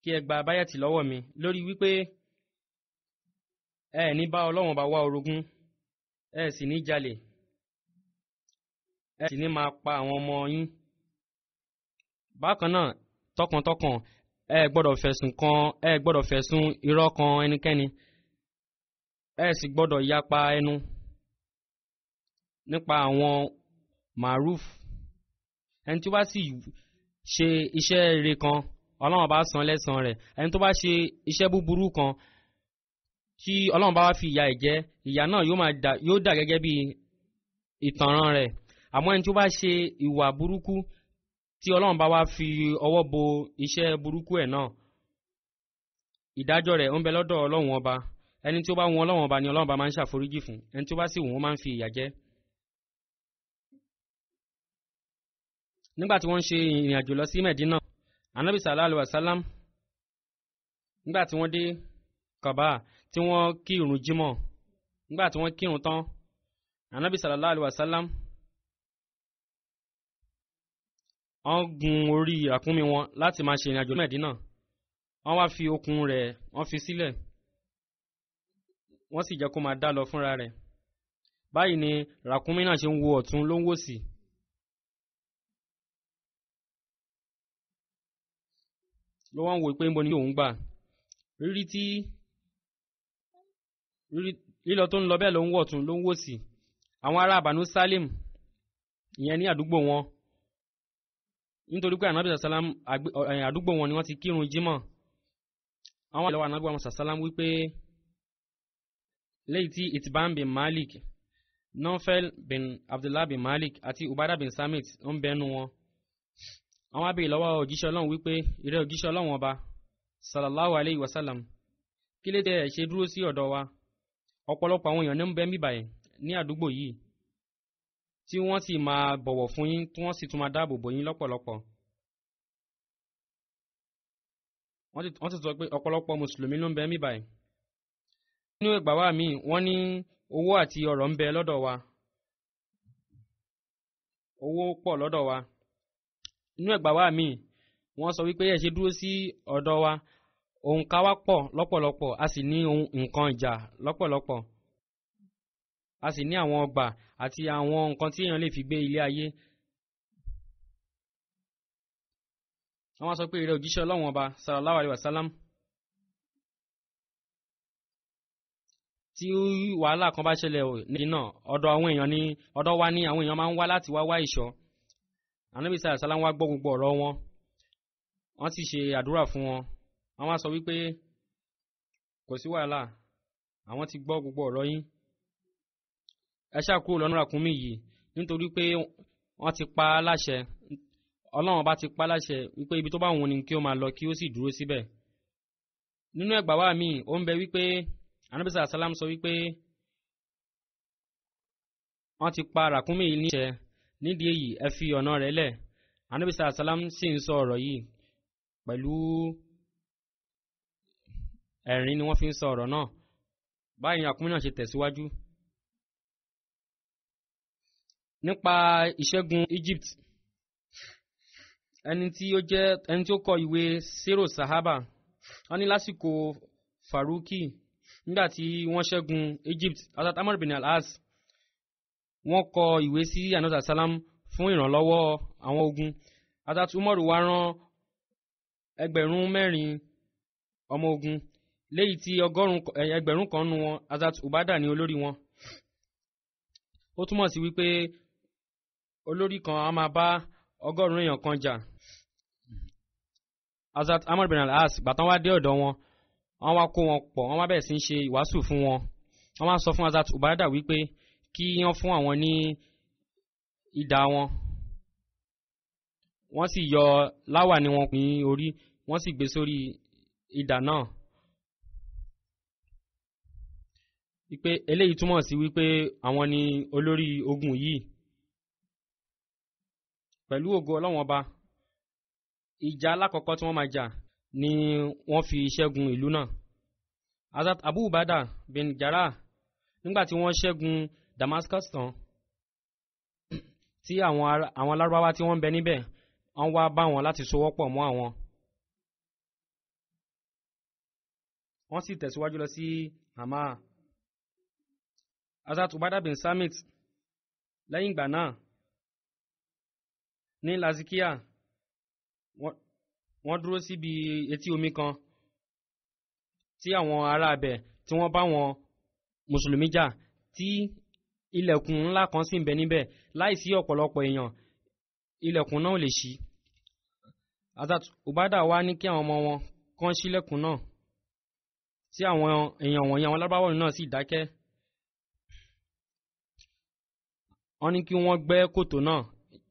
kí ẹ gba báyàtì lọ́wọ́ mi lórí wípé ẹ ní bá Ọlọ́run bá wá orogún, ẹ sì ní jalè, ẹ sì ní máa pa àwọn ọmọ yín. Bákan náà tọkàntọkàn ẹ gbọ́dọ̀ fẹ̀sùn irọ́ kan ẹnikẹ́ni, ẹ sì gbọ́dọ̀ yapa ẹnu nípa àwọn maruf. Ẹni tí ó bá sì ṣe iṣẹ́ rere kan, Ọlọ́run bá san lẹ́san rẹ̀. Ẹni tó bá ṣe iṣẹ́ búburú kan tí Ọlọ́run bá wá fi ìyà jẹ, ìyà náà yóò dà gẹ́gẹ́ bí ìtanràn rẹ̀. Àmọ́ ẹni tí ó bá ṣe ìwà burúkú tí Ọlọ́run bá wá fi ọwọ́ bo iṣẹ́ burúkú ẹ̀ náà, ìdájọ́ rẹ̀ ń bẹ lọ́dọ̀ Ọlọ́run ọba ẹni tí ó bá wọn Ọlọ́run ọba ni Ọlọ́run ọba máa ń ṣàforíjì fún, ẹni tí ó bá sì wọ́n máa ń fi ìyà jẹ. nígbà tí wọ́n ń ṣe ìrìn àjò lọ sí Mẹ̀dínà, Ànábì sallallahu alaihi wasallam nígbà tí wọ́n dé Kaaba tí wọ́n kírun jímọ̀, nígbà tí wọ́n kírun tán, Ànábì sallallahu alaihi wasallam wọ́n gun orí ràkúnmí wọn láti máa ṣe ìrìn àjò Mẹ̀dínà. Wọ́n wá fi okùn rẹ̀ wọ́n fi sílẹ̀, wọ́n sì jẹ́ kó máa dá lọ fúnra rẹ̀. báyìí ni ràkúnmí náà ṣe ń wo ọ̀tún ló ń wò sí. ló wọ́n ń wo pé ń bo ni òun gbà. lílọ tó ń lọ bẹ́ẹ̀ ló ń wò ọ̀tún ló ń wò sí. àwọn ará Banu Salim ìyẹn ní àdúgbò wọn, nítorí pé Ànábì sàlám àdúgbò wọn ni wọ́n ti kírun jímọ̀. àwọn ìlọ́wọ́ Ànábì sàlám wípé lẹ́yìn tí Itban bin Malik, Nufel bin Abdullah bin Malik àti Ubadah bin Samit ń bẹnu wọn. àwọn abẹ́ ìlọ́wọ́ òjíṣẹ́ Ọlọ́run wípé ìrẹ́ òjíṣẹ́ Ọlọ́run ọba sallallahu alayhi wa sallam, kí ló dé ẹ ṣe dúró sí ọ̀dọ̀ wa? ọ̀pọ̀lọpọ̀ àwọn èèyàn ní ń bẹ mí báyìí ní àdúgbò yìí tí wọ́n sì máa bọ̀wọ̀ fún yín, tí wọ́n sì tún máa dáàbò bò yín lọ́pọ̀lọpọ̀. wọ́n ti sọ pé ọ̀pọ̀lọpọ̀ mùsùlùmí ló ń bẹ mí báyìí. nínú ìgbà wa míì wọ́n ní owó àti ọrọ̀ ń bẹ lọ́dọ̀ wa, owó pọ̀ lọ́dọ̀ wa. nínú ìgbà wa míì wọ́n sọ wípé ẹ ṣe dúró sí ọ̀dọ̀ wa, òǹkà wa pọ̀ lọ́pọ̀lọpọ̀, a sì ní nǹkan ìjà lọ́pọ̀lọpọ̀, a sì ní àwọn ọgbà àti àwọn nǹkan tí èèyàn lè fi gbé ilé ayé. wọ́n sọ pé ìrẹ́ òjíṣẹ́ Ọlọ́run ọba sallallahu alaihi wasallam, tí wàhálà kan bá ṣẹlẹ̀ ní náà ọ̀dọ̀ àwọn èèyàn ní ọ̀dọ̀ wa ní àwọn èèyàn máa ń wá láti wá ìṣọ́. Ànábì sallallahu alaihi wasallam wá gbọ́ gbogbo ọ̀rọ̀ wọn, wọ́n sì ṣe àdúrà fún wọn. wọ́n wá sọ wípé kò sí wàhálà, àwọn ti gbọ́ gbogbo ọ̀rọ̀ yín, ẹ ṣáà kúrò lọ́nà ràkúnmí yìí, nítorí pé wọ́n ti pa á láṣẹ, Ọlọ́run bá ti pa á láṣẹ wípé ibi tó bá wùn ni kí ó máa lọ, kí ó sì dúró síbẹ̀. nínú ẹgbàá wa míì ó ń bẹ wípé Ànábì sallallahu alaihi wasallam sọ wípé wọ́n ti pa ràkúnmí yìí níṣẹ́, nídìí èyí ẹ fi ọ̀nà rẹ̀ lẹ̀. Ànábì sallallahu alaihi wasallam sì ń sọ ọ̀rọ̀ yìí pẹ̀lú ẹ̀rín ni wọ́n fi ń sọ ọ̀rọ̀ náà. báyìí ràkúnmí náà ṣe tẹ̀síwájú. nípa ìṣẹ́gun Egypt, ẹni tí ó kọ ìwé Sero Sahaba, wọ́n ní lásìkò Faruki nígbà tí wọ́n ṣẹ́gun Egypt, Hazrat Amr bin al-As wọ́n kọ ìwé sí Ànábì salam fún ìrànlọ́wọ́ àwọn ogun. Hazrat Umar wá rán 4,000 ọmọ ogun, léyìí tí 1,000 kan nù wọn Hazrat Ubadah ní olórí wọn. ó túmọ̀ sí wípé olórí kan a máa bá 100 èèyàn kan jà. Hazrat Amr bin al-As gbàtán wá dé ọ̀dọ̀ wọn, wọ́n wá kó wọn pọ̀, wọ́n wá bẹ̀rẹ̀ sí ń ṣe ìwàásù fún wọn. wọ́n wá sọ fún Hazrat Ubadah wípé kí wọ́n fún àwọn ní idà wọn. wọ́n sì yọ láwà ní wọn ní orí, wọ́n sì gbé sórí idà náà. wípé eléyìí túmọ̀ sí wípé àwọn ni olórí ogun yìí. pẹ̀lú ògo Ọlọ́run ọba, ìjà alákọ̀ọ́kọ́ tí wọ́n máa jà ni wọ́n fi ṣẹ́gun ìlú náà. Hazrat Abu Ubadah bin Jarrah nígbà tí wọ́n ṣẹ́gun Damascus tán, tí àwọn Lárúbáwá tí wọ́n ń bẹ níbẹ̀ wọ́n wá bá wọn láti sowọ́pọ̀ mọ́ àwọn. wọ́n sì tẹ̀síwájú lọ sí Hama. Hazrat Ubadah bin Samit lẹ́yìn ìgbà náà ní Lazikia wọ́n dúró síbi etí omi kan tí àwọn ará abẹ tí wọ́n bá wọn mùsùlùmí jà, tí ilẹ̀kùn ńlá kan sì ń bẹ níbẹ̀, láìsí ọ̀pọ̀lọpọ̀ èèyàn ilẹ̀kùn náà ò lè ṣí. Hazrat Ubadah wá ní kí àwọn ọmọ wọn kàn ṣílẹ̀kùn náà, tí àwọn èèyàn wọ̀nyí àwọn Lárúbáwá náà sì dákẹ́. wọ́n ní kí wọ́n gbẹ́ kòtò náà,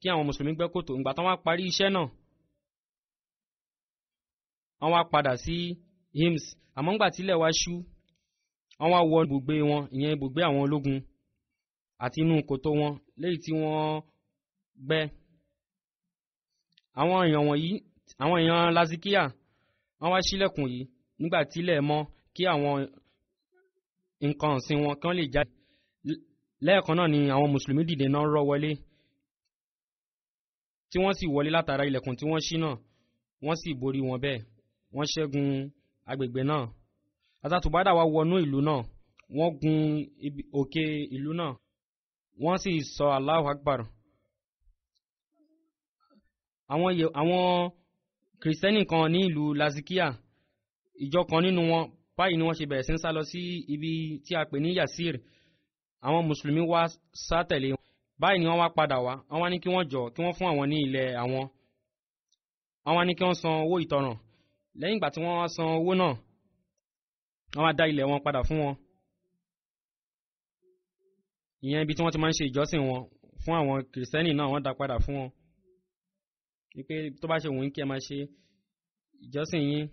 kí àwọn mùsùlùmí gbẹ́ kòtò. ìgbà tán wá parí iṣẹ́ náà, wọ́n wá padà sí Hims. àmọ́ ńgbà tílẹ̀ wá ṣú, wọ́n wá wọ ibùgbé wọn, ìyẹn ibùgbé àwọn ológun àti inú kòtò wọn léyìí tí wọ́n gbẹ́. Àwọn èèyàn wọ̀nyí, àwọn èèyàn Lazikiya, wọ́n wá ṣílẹ̀kùn yìí nígbà tí ilẹ̀ mọ́ kí àwọn nǹkan ọ̀sìn wọn kán lè jáde. Lẹ́ẹ̀kan náà ni àwọn mùsùlùmí dìde náà rọ́ wọlé, tí wọ́n sì wọlé látara ilẹ̀kùn tí wọ́n ṣí náà, wọ́n sì borí wọn bẹ́ẹ̀, wọ́n ṣẹ́gun agbègbè náà. Hazrat Ubada wá wọnú ìlú náà, wọ́n gun òkè ìlú náà, wọ́n sì sọ Allahu Akbar. Àwọn kìrìsìtẹ́nì kan ní ìlú Lazikiya, ìjọ kan nínú wọn, báyìí ni wọ́n ṣe bẹ̀rẹ̀ sí ń sá lọ sí ibi tí a pè ní Yasir. Àwọn mùsùlùmí wá sá tẹ̀lé wọn. Báyìí ni wọ́n wá padà wá, wọ́n wá ní kí wọ́n jọ kí wọ́n fún àwọn ní ilẹ̀ àwọn. Wọ́n wá ní kí wọ́n san owó ìtanràn. Lẹ́yìn ìgbà tí wọ́n wá san owó náà, wọ́n wá dá ilẹ̀ wọn padà fún wọn. Ìyẹn ibi tí wọ́n ti máa ń ṣe ìjọsìn wọn fún àwọn kìrìsìtẹ́nì náà, wọ́n dá padà fún wọn. Wípé tó bá ṣe wù yín kí ẹ máa ṣe ìjọsìn yín.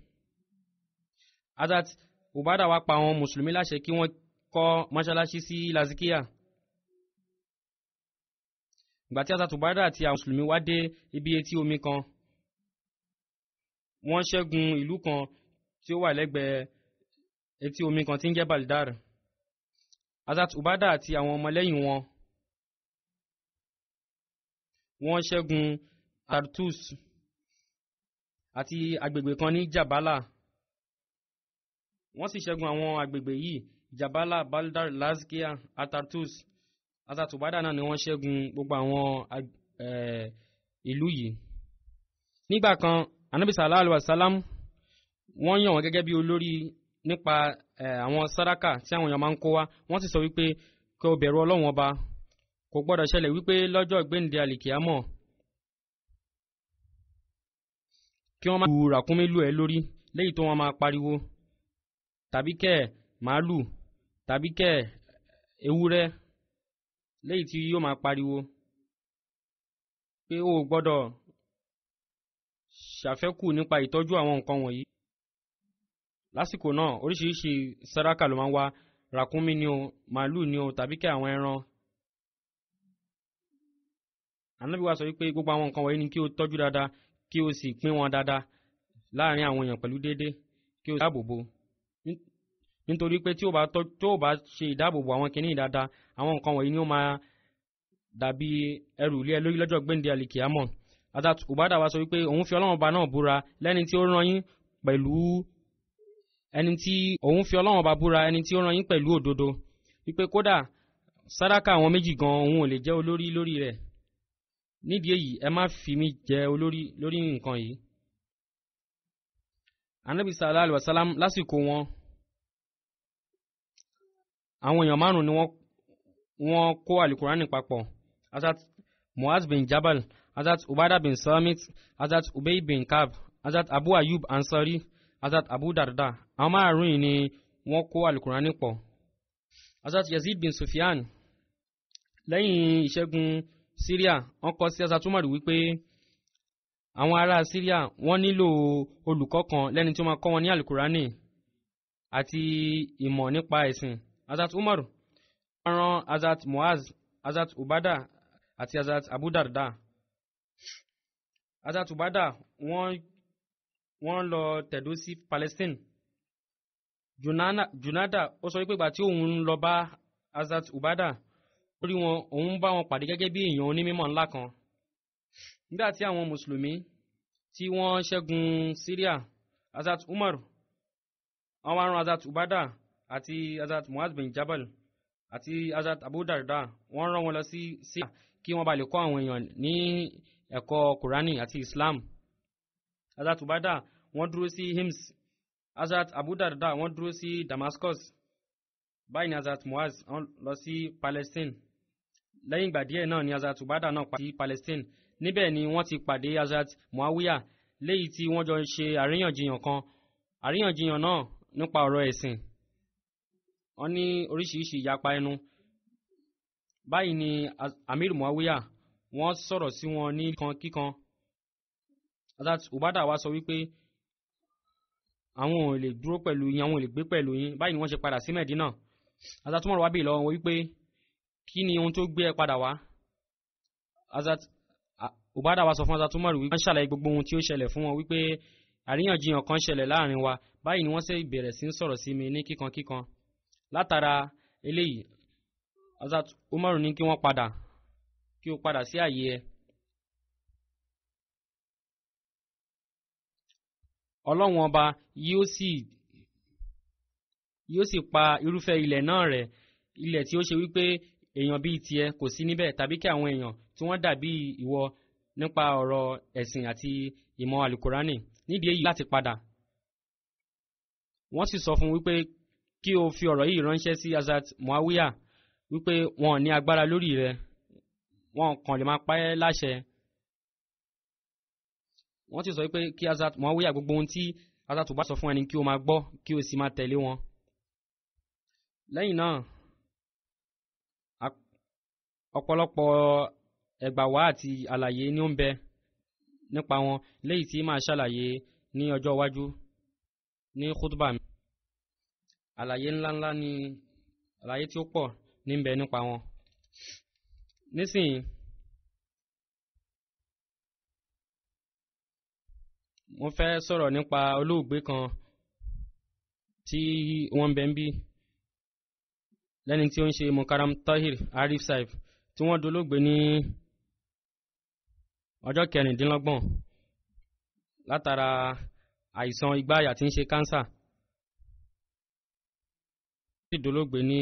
Hazrat Ubada wá pa àwọn mùsùlùmí láṣẹ kí wọ́n kọ́ mọ́ṣáláṣí sí Lazikiya. Ìgbà tí Hazrat Ubada àti àwọn mùsùlùmí wá dé ibi etí omi kan, wọ́n ṣẹ́gun ìlú kan tí ó wà lẹ́gbẹ̀ẹ́ etí omi kan tí ń jẹ́ Baldar. Hazrat Ubada àti àwọn ọmọlẹ́yìn wọn, wọ́n ṣẹ́gun Tartus àti agbègbè kan ní Jabala. Wọ́n sì ṣẹ́gun àwọn agbègbè yìí, Jabala, Baldar, Lazikiya, Tartus. Hazrat Ubada náà ni wọ́n ṣẹ́gun gbogbo àwọn ìlú yìí. Nígbà kan, Ànábì sallallahu alaihi wasallam wọ́n yàn wọ́n gẹ́gẹ́ bí olórí nípa àwọn sàdákà tí àwọn èèyàn máa ń kó wá. Wọ́n sì sọ wípé kí o bẹ̀rù Ọlọ́run ọba, kò gbọ́dọ̀ ṣẹlẹ̀ wípé lọ́jọ́ ìgbéǹde àlìkìyámọ̀ kí wọ́n máa lu ràkúnmí lù ẹ́ lórí léyìí tó wọ́n máa pariwo, tàbí kẹ́ màálù, tàbí kẹ́ ewúrẹ́ léyìí tí yóò máa pariwo pé o gbọ́dọ̀ ṣàfẹ́kù nípa ìtọ́jú àwọn nǹkan wọ̀nyí. Lásìkò náà oríṣiríṣi sàdákà ló máa ń wá, ràkúnmí ni o, màálù ni o, tàbí kẹ́ àwọn ẹran. Ànábì wa sọ wípé gbogbo àwọn nǹkan wọ̀nyí ni kí o tọ́jú dáadáa, kí o sì pín wọn dáadáa láàrin àwọn èèyàn pẹ̀lú déédéé, kí o dáàbòbò. Nítorí pé tí o bá ṣe ìdáàbòbò àwọn kìíní dáadáa, àwọn nǹkan wọ̀nyí ni ó máa dàbí ẹrù ilé ẹ lórí lọ́jọ́ gbéǹde àlìkìyámọ̀. Hazrat Ubada wa sọ wípé òun fi Ọlọ́run ọba náà búra lẹ́ni tí ó rán yín pẹ̀lú Ọlọ́run ọba búra ẹni tí ó rán yín pẹ̀lú òdodo, wípé kódà sàdákà àwọn méjì gan òun ò lè jẹ́ olórí lórí rẹ̀. Nídìí èyí ẹ má fi mí jẹ olórí lórí nǹkan yìí. Ànábì sallallahu alaihi wasallam lásìkò wọn, àwọn èèyàn márùn ni wọ́n kó àlùkùránì papọ̀. Hazrat Muaz bin Jabal, Hazrat Ubada bin Samit, Hazrat Ubay bin Kab, Hazrat Abu Ayyub Ansari, Hazrat Abu Darda. Àwọn márùn yìí ni wọ́n kó àlùkùránì pọ̀. Hazrat Yazid bin Sufyan, lẹ́yìn ìṣẹ́gun Syria, wọ́n kọ sí Hazrat Umar wípé àwọn ará Syria wọ́n nílò olùkọ́ kan lẹ́ni tí ó máa kọ́ wọn ní àlùkùránì àti ìmọ̀ nípa ẹ̀sìn. Hazrat Umar rán Hazrat Muaz, Hazrat Ubada àti Hazrat Abu Darda. Hazrat Ubada wọ́n lọ tẹ̀dó sí Palestine. Junada ó sọ wípé ìgbà tí òun lọ bá Hazrat Ubada, orí wọn òun bá wọn pàdé gẹ́gẹ́ bí èèyàn onímọ̀ ńlá kan. Nígbà tí àwọn mùsùlùmí tí wọ́n ṣẹ́gun Syria, Hazrat Umar wọ́n wá rán Hazrat Ubada àti Hazrat Muaz bin Jabal àti Hazrat Abu Darda, wọ́n rán wọn lọ sí Syria kí wọ́n bá lè kọ́ àwọn èèyàn ní ẹ̀kọ́ Kùránì àti Islam. Hazrat Ubada wọ́n dúró sí Hims, Hazrat Abu Darda wọ́n dúró sí Damascus. Báyìí ni Hazrat Muaz lọ sí Palestine. Lẹ́yìn ìgbà díẹ̀ náà ni Hazrat Ubada náà padà sí Palestine. Níbẹ̀ ni wọ́n ti pàdé Hazrat Muawiya, léyìí tí wọ́n jọ ṣe àríyànjiyàn kan. Àríyànjiyàn náà nípa ọ̀rọ̀ ẹ̀sìn. Wọ́n ní oríṣiríṣi ìyapa ẹnu. Báyìí ni Amir Muawiya wọ́n sọ̀rọ̀ sí wọn ní kíkan. Hazrat Ubada wá sọ wípé àwọn ò lè dúró pẹ̀lú yín, àwọn ò lè gbé pẹ̀lú yín. Báyìí ni wọ́n ṣe padà sí Mẹ̀dínà. Hazrat Umar wá bèèrè lọ́wọ́ wọn wípé kí ni ohun tó gbé ẹ padà wá. Hazrat Ubada wa sọ fún Hazrat Umar wípé wọ́n ṣàlàyé gbogbo ohun tí ó ṣẹlẹ̀ fún wọn wípé àríyànjiyàn kan ṣẹlẹ̀ láàrin wa. Báyìí ni wọ́n sì bẹ̀rẹ̀ sí ń sọ̀rọ̀ sí mi ní kíkankíkan. Látara eléyìí Hazrat Umar ní kí wọ́n padà, kí ó padà sí ààyè ẹ. Ọlọ́run ọba yóò sì pa irúfẹ́ ilẹ̀ náà rẹ̀, ilẹ̀ tí ó ṣe wípé èèyàn bíi tiẹ̀ kò sí níbẹ̀, tàbí kí àwọn èèyàn tí wọ́n dàbí ìwọ nípa ọ̀rọ̀ ẹ̀sìn àti ìmọ̀ alukurani nídìí èyí láti padà. Wọ́n sì sọ fún wípé kí o fi ọ̀rọ̀ yìí ránṣẹ́ sí Hazrat Muawiya wípé wọn ò ní agbára lórí rẹ̀, wọn kàn lè máa pa ẹ́ láṣẹ. Wọ́n sì sọ wípé kí Hazrat Muawiya gbogbo ohun tí Hazrat Uba sọ fún ẹni kí o máa gbọ́, kí o sì máa tẹ̀lé wọn. Lẹ́yìn náà ọ̀pọ̀lọpọ̀ ẹgbàwá àti àlàyé ni ó ń bẹ nípa wọn, léyìí tí máa ṣàlàyé ní ọjọ́ iwájú ní khutbah mi. Àlàyé ńláńlá ni àlàyé tí ó pọ̀ ní ń bẹ nípa wọn. Nísìnyí mo fẹ́ sọ̀rọ̀ nípa olóògbé kan tí wọ́n ń bẹ ń bí, lẹ́ni tí ó ń ṣe Mukaram Tahir Arif Saib, tí wọ́n dolóògbé ní ọjọ́ 26 látara àìsàn igbáyà tí ń ṣe kánsà. Tí dolóògbé ní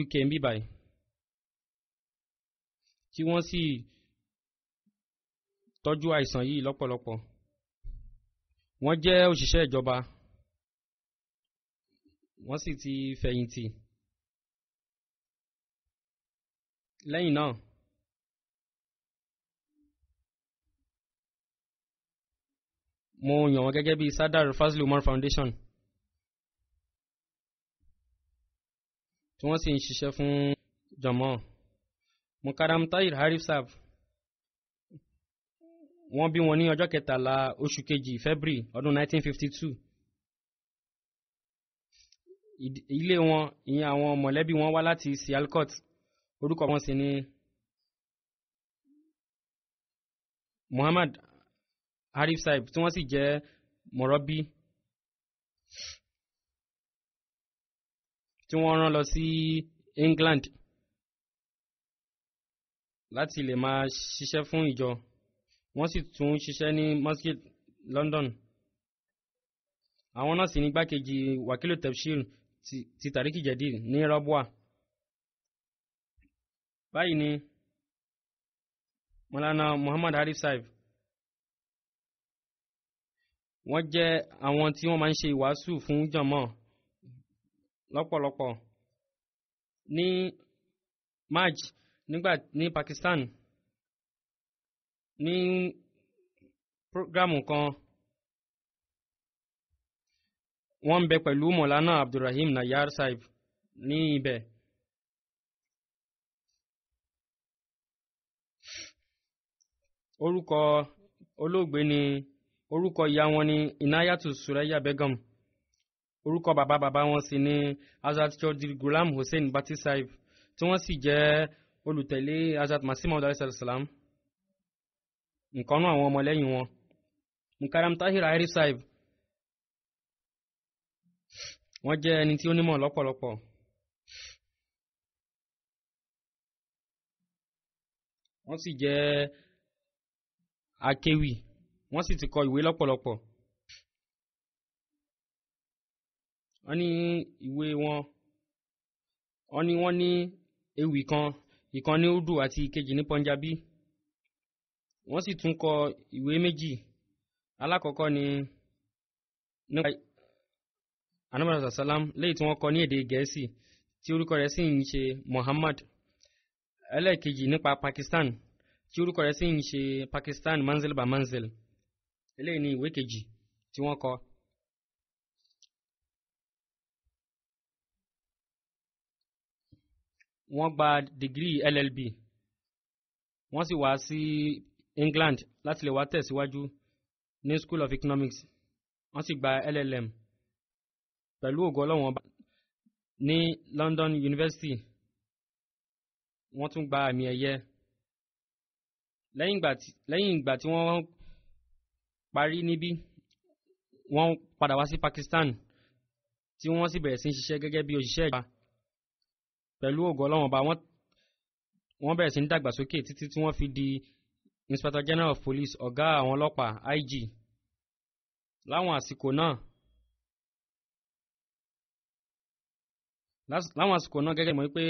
UK ń bí báyìí, tí wọ́n sì tọ́jú àìsàn yìí lọ́pọ̀lọpọ̀. Wọ́n jẹ́ òṣìṣẹ́ ìjọba, wọ́n sì ti fẹ̀yìntì. Lẹ́yìn náà mo yàn wọ́n gẹ́gẹ́ bí Sardar Fazil Umar Foundation, tí wọ́n sì ń ṣiṣẹ́ fún jọmọ́. Mukaram Tahir Arif Saib, wọ́n bí wọn ní ọjọ́ 13 oṣù kejì February ọdún 1952. Ilé wọn, ìyẹn àwọn mọ̀lẹ́bí wọn wá láti Sialkot. Orúkọ wọn sì ni Muhammad Arif Saib, tí wọ́n sì jẹ́ mọ̀rọ́bí tí wọ́n rán lọ sí England láti lè máa ṣiṣẹ́ fún ìjọ. Wọ́n sì tún ṣiṣẹ́ ní Masjid London. Àwọn náà sì ní igbákejì Wakilu Tafsir ti Tariki Jadid ní Rabwa. Báyìí ni Maulana Muhammad Arif Saib, wọ́n jẹ́ àwọn tí wọ́n máa ń ṣe ìwàásù fún jàmọ́ lọ́pọ̀lọpọ̀. Ní March nígbà ní Pakistan, ní prógrámù kan wọ́n ń bẹ pẹ̀lú Maulana Abdulrahim Nayar Saib ní ibẹ̀. Orúkọ olóògbé ni, orúkọ ìyá wọn ni Inayatu Suraya Begum. Orúkọ bàbá wọn sì ni Hazrat Chaudhry Ghulam Hussain Bati Saib, tí wọ́n sì jẹ́ olùtẹ̀lé Hazrat Masih Maud alayhi salam, nǹkan náà àwọn ọmọlẹ́yìn wọn. Mukaram Tahir Arif Saib, wọ́n jẹ́ ẹni tí ó nímọ̀ lọ́pọ̀lọpọ̀. Wọ́n sì jẹ́ akéwì, wọ́n sì ti kọ ìwé lọ́pọ̀lọpọ̀. Wọ́n ní ìwé wọn, wọ́n ní ewì kan, ìkan ní Urdu àti ìkejì ní Punjabi. Wọ́n sì tún kọ ìwé méjì. Alákọ̀ọ́kọ́ ni nípa Ànábì sallam, léyìí tí wọ́n kọ ní èdè Gẹ̀ẹ́sì tí orúkọ rẹ̀ sì ń ṣe Muhammad. Ẹlẹ́ẹ̀kejì nípa Pakistan tí orúkọ rẹ̀ sì ń ṣe Pakistan Manzil ba Manzil. Eléyìí ni ìwé kejì tí wọ́n kọ. Wọ́n gba dìgírì LLB, wọ́n sì wá sí England láti lè wá tẹ̀síwájú ní School of Economics. wọ́n sì gba LLM pẹ̀lú ògo Ọlọ́run ọba ní London University. Wọ́n tún gba àmì ẹ̀yẹ lẹ́yìn ìgbà tí wọ́n parí níbí. Wọ́n padà wá sí Pakistan tí wọ́n sì bẹ̀rẹ̀ sí ṣiṣẹ́ gẹ́gẹ́ bí òṣìṣẹ́ ìjọba pẹ̀lú ògo Ọlọ́run ọba. Wọ́n bẹ̀rẹ̀ sí ní dàgbàsókè títí tí wọ́n fi di Inspector General of Police, ọ̀gá àwọn ọlọ́pàá, IG. Láwọn àsìkò náà gẹ́gẹ́ mọ̀ pé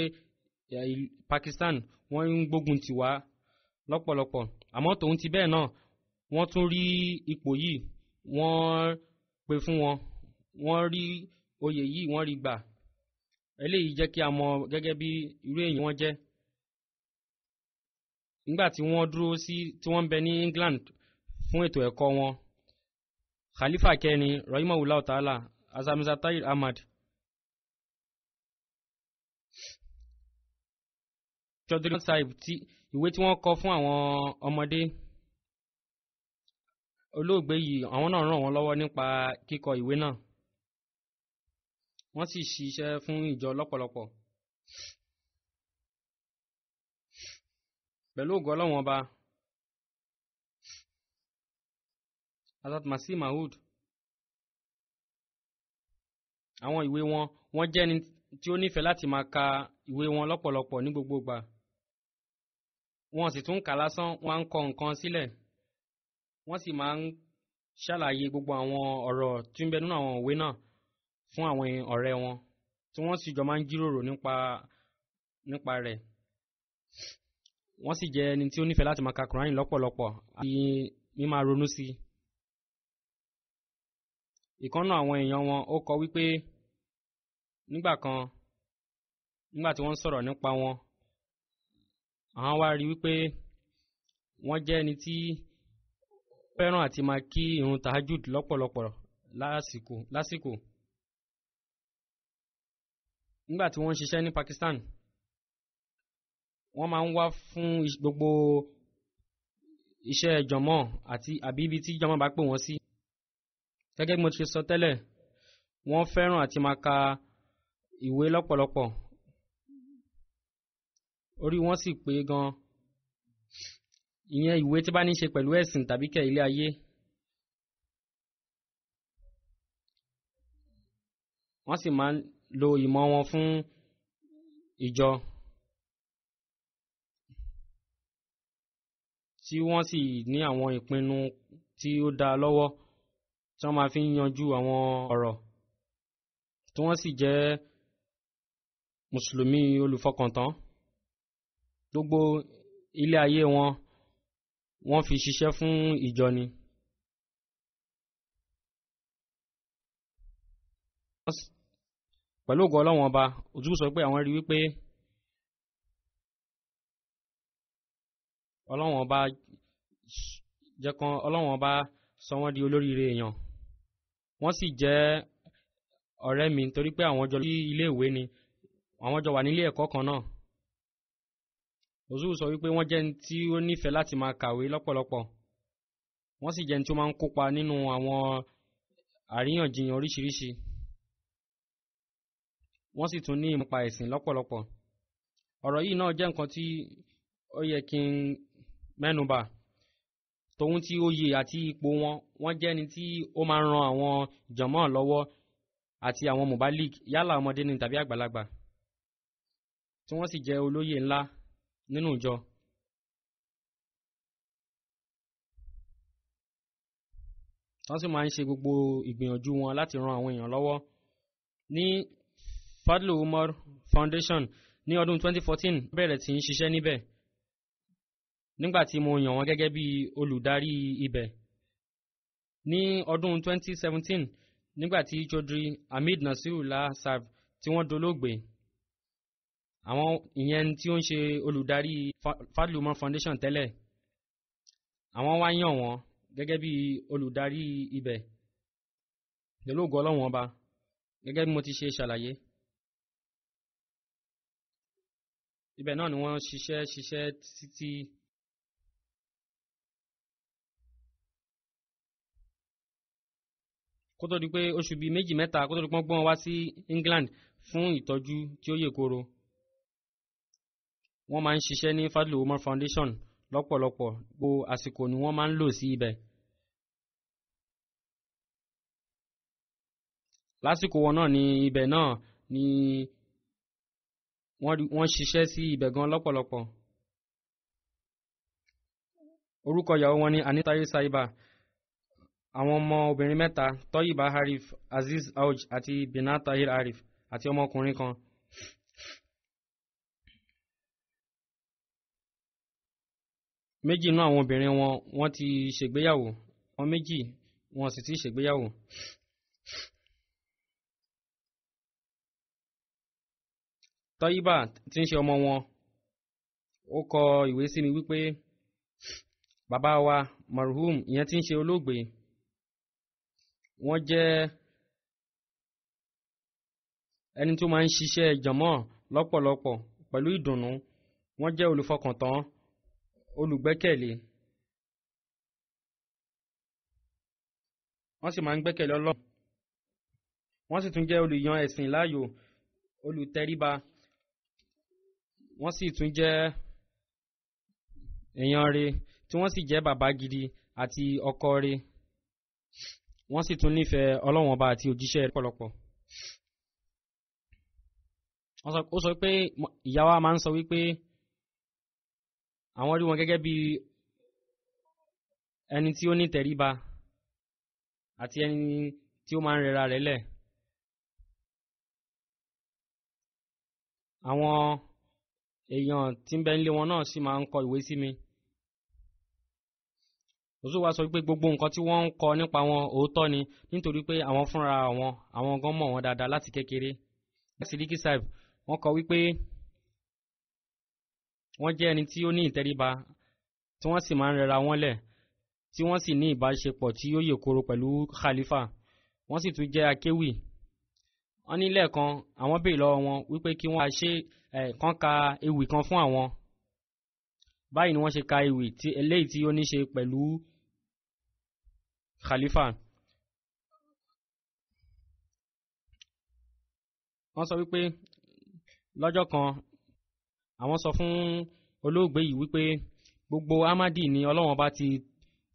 Pakistan wọ́n ń gbógun tì wá lọ́pọ̀lọpọ̀, àmọ́ tòun ti bẹ́ẹ̀ náà wọ́n tún rí ipò yìí, wọ́n pè fún wọn, wọ́n rí oyè yìí, wọ́n rí gbà. Eléyìí jẹ́ kí a mọ̀ gẹ́gẹ́ bí irú èèyàn wọ́n jẹ́. Nígbà tí wọ́n dúró tí wọ́n ń bẹ ní England fún ètò ẹ̀kọ́ wọn, Khalifa kẹrin rahimahullah ta'ala Azamiza Tahir Ahmad Chaudhry Sahib tí ìwé tí wọ́n kọ fún àwọn ọmọdé olóògbé yìí, àwọn náà ràn wọ́n lọ́wọ́ nípa kíkọ ìwé náà. Wọ́n sì ṣiṣẹ́ fún ìjọ lọ́pọ̀lọpọ̀. Pẹ̀lú ògo Ọlọ́run ọba, Hazrat Masih Maud, àwọn ìwé wọ́n jẹ́ ẹni tí ó nífẹ̀ẹ́ láti máa ka ìwé wọn lọ́pọ̀lọpọ̀ ní gbogbo ìgbà. Wọ́n sì tún kà lásán, wọ́n ń kọ nǹkan sílẹ̀. Wọ́n sì máa ń ṣàlàyé gbogbo àwọn ọ̀rọ̀ tí ń bẹ nínú àwọn ìwé náà fún àwọn ọ̀rẹ́ wọn, tí wọ́n sì jọ máa ń jíròrò nípa rẹ̀. Wọ́n sì jẹ́ ẹni tí ó nífẹ̀ẹ́ láti máa ka Kùránì lọ́pọ̀lọpọ̀ àti mímáa ronú sí. Ìkànnà àwọn èèyàn wọn ó kọ wípé nígbà tí wọ́n ń sọ̀rọ̀ nípa wọn, àwọn wá rí wípé wọ́n jẹ́ ẹni tí fẹ́ràn àti máa kí ìrun tahajjud lọ́pọ̀lọpọ̀ lásìkò. Nígbà tí wọ́n ń ṣiṣẹ́ ní Pakistan, wọ́n máa ń wá fún gbogbo iṣẹ́ jọmọ́ àbí ibi tí jọmọ́ bá pè wọ́n sí. Gẹ́gẹ́ bí mo ti sọ tẹ́lẹ̀, wọ́n fẹ́ràn àti máa ka ìwé lọ́pọ̀lọpọ̀. Orí wọn sì pé gan. Ìyẹn ìwé tí bá ní ṣe pẹ̀lú ẹ̀sìn tàbí kẹ̀ ilé ayé. Wọ́n sì máa ń lo ìmọ̀ wọn fún ìjọ, tí wọ́n sì ní àwọn ìpinnu tí ó dá lọ́wọ́ tí wọ́n máa fi ń yanjú àwọn ọ̀rọ̀, tí wọ́n sì jẹ́ mùsùlùmí olùfọkàntán. Gbogbo ilé ayé wọ́n fi ṣiṣẹ́ fún ìjọ ni. Pẹ̀lú ògo Ọlọ́run ọba, òtún sọ pé àwọn rí wípé Ọlọ́run ọba sọ wọ́n di olóríire èèyàn. Wọ́n sì jẹ́ ọ̀rẹ́ mi torí pé àwọn jọ ní ilé ìwé ni, àwọn jọ wà nílé ẹ̀kọ́ kan náà. Òtún sọ wípé wọ́n jẹ́ ẹni tí ó nífẹ̀ẹ́ láti máa kàwé lọ́pọ̀lọpọ̀. Wọ́n sì jẹ́ ẹni tí ó máa ń kópa nínú àwọn àríyànjiyàn oríṣiríṣi. Wọ́n sì tún ní ìmọ̀ nípa ẹ̀sìn lọ́pọ̀lọpọ̀. Ọ̀rọ̀ yìí náà jẹ́ nǹkan tí ó yẹ kí n mẹ́nubà. Tòun tí oyè àti ipò wọ́n jẹ́ ẹni tí ó máa ń ran àwọn jàmá lọ́wọ́ àti àwọn mubalik, yálà ọmọdé ni tàbí àgbàlagbà, tí wọ́n sì jẹ́ olóyè ńlá nínú ìjọ. Wọ́n sì máa ń ṣe gbogbo ìgbìyànjú wọn láti ran àwọn èèyàn lọ́wọ́. Ní Fadlu Umar Foundation ní ọdún 2014 bẹ̀rẹ̀ tí ń ṣiṣẹ́ níbẹ̀. Nígbàtí mo yàn wọ́n gẹ́gẹ́ bí olùdarí ibẹ̀. Ní ọdún 2017 nígbàtí Chaudhry Hamid Nasirullah Sahib tí wọ́n dolóògbé, àwọn ìyẹn tí ó ń ṣe olùdarí Fadlu Umar Foundation tẹ́lẹ̀, àwọn wá yàn wọ́n gẹ́gẹ́ bí olùdarí ibẹ̀ pẹ̀lú ògo Ọlọ́run ọba, gẹ́gẹ́ bí mo ti ṣe ṣàlàyé. Ibẹ̀ náà ni wọ́n ṣiṣẹ́ títí kó tó di pé oṣù bíi 2-3 kó tó di pé wọ́n gbọ́n wá sí England fún ìtọ́jú tí ó yè kooro. Wọ́n máa ń ṣiṣẹ́ ní Fadlu Umar Foundation lọ́pọ̀lọpọ̀, gbogbo àsìkò ni wọ́n máa ń lò sí ibẹ̀. lásìkò wọn náà ní ibẹ̀ náà ni wọ́n ṣiṣẹ́ sí ibẹ̀ gan lọ́pọ̀lọpọ̀. orúkọ ìyàwó wọn ni Anitaye Saiba. àwọn ọmọ obìnrin 3, Toyiba Arif, Aziz Auj àti Binat Tahir Arif, àti ọmọkùnrin kan. méjì nínú àwọn obìnrin wọ́n ti ṣègbéyàwó, wọn 2 wọn sì ti ṣègbéyàwó. Toyiba tí ń ṣe ọmọ wọn, ó kọ ìwé sí mi wípé bàbá wa marhum, ìyẹn tí ń ṣe olóògbé, wọ́n jẹ́ ẹni tó máa ń ṣiṣẹ́ jàmọ́ lọ́pọ̀lọpọ̀ pẹ̀lú ìdùnnú. wọ́n jẹ́ olùfọkàntán, olùgbẹ́kẹ̀lé. wọ́n sì máa ń gbẹ́kẹ̀lé Ọlọ́run. wọ́n sì tún jẹ́ olùyàn ẹ̀sìn láàyò, olùtẹríba. wọ́n sì tún jẹ́ èèyàn rere, tí wọ́n sì jẹ́ bàbá gidi àti ọkọ rere. wọ́n sì tún nífẹ̀ẹ́ Ọlọ́run Ọba àti òjíṣẹ́ rẹ̀ pọ̀lọpọ̀. ó sọ pé ìyá wa máa ń sọ wípé àwọn rí wọn gẹ́gẹ́ bí ẹni tí ó ní tẹríba àti ẹni tí ó máa ń rẹra rẹ̀ lẹ̀. àwọn èèyàn tí ń bẹ nílé wọn náà sì máa ń kọ ìwé sí mi. òṣù wa sọ pé gbogbo nǹkan tí wọ́n ń kọ nípa wọn òótọ́ ni, nítorí pé àwọn fúnra àwọn gan mọ̀ wọn dáadáa láti kékeré. Sidiki Saib wọ́n kọ wípé wọ́n jẹ́ ẹni tí ó ní ìtẹríba, tí wọ́n sì máa ń rẹra wọn lẹ̀, tí wọ́n sì ní ìbáṣepọ̀ tí ó yè kooro pẹ̀lú khalifa. wọ́n sì tún jẹ́ akéwì. wọ́n ní lẹ́ẹ̀kan àwọn béèrè lọ́wọ́ wọn wípé kí wọ́n ṣe kán ka ewì kan fún àwọn. báyìí ni wọ́n ṣe ka ewì tí eléyìí tí ó ní ṣe pẹ̀lú khalifa. wọ́n sọ wípé lọ́jọ́ kan àwọn sọ fún olóògbé yìí wípé gbogbo Ahmadi ni Ọlọ́run bá ti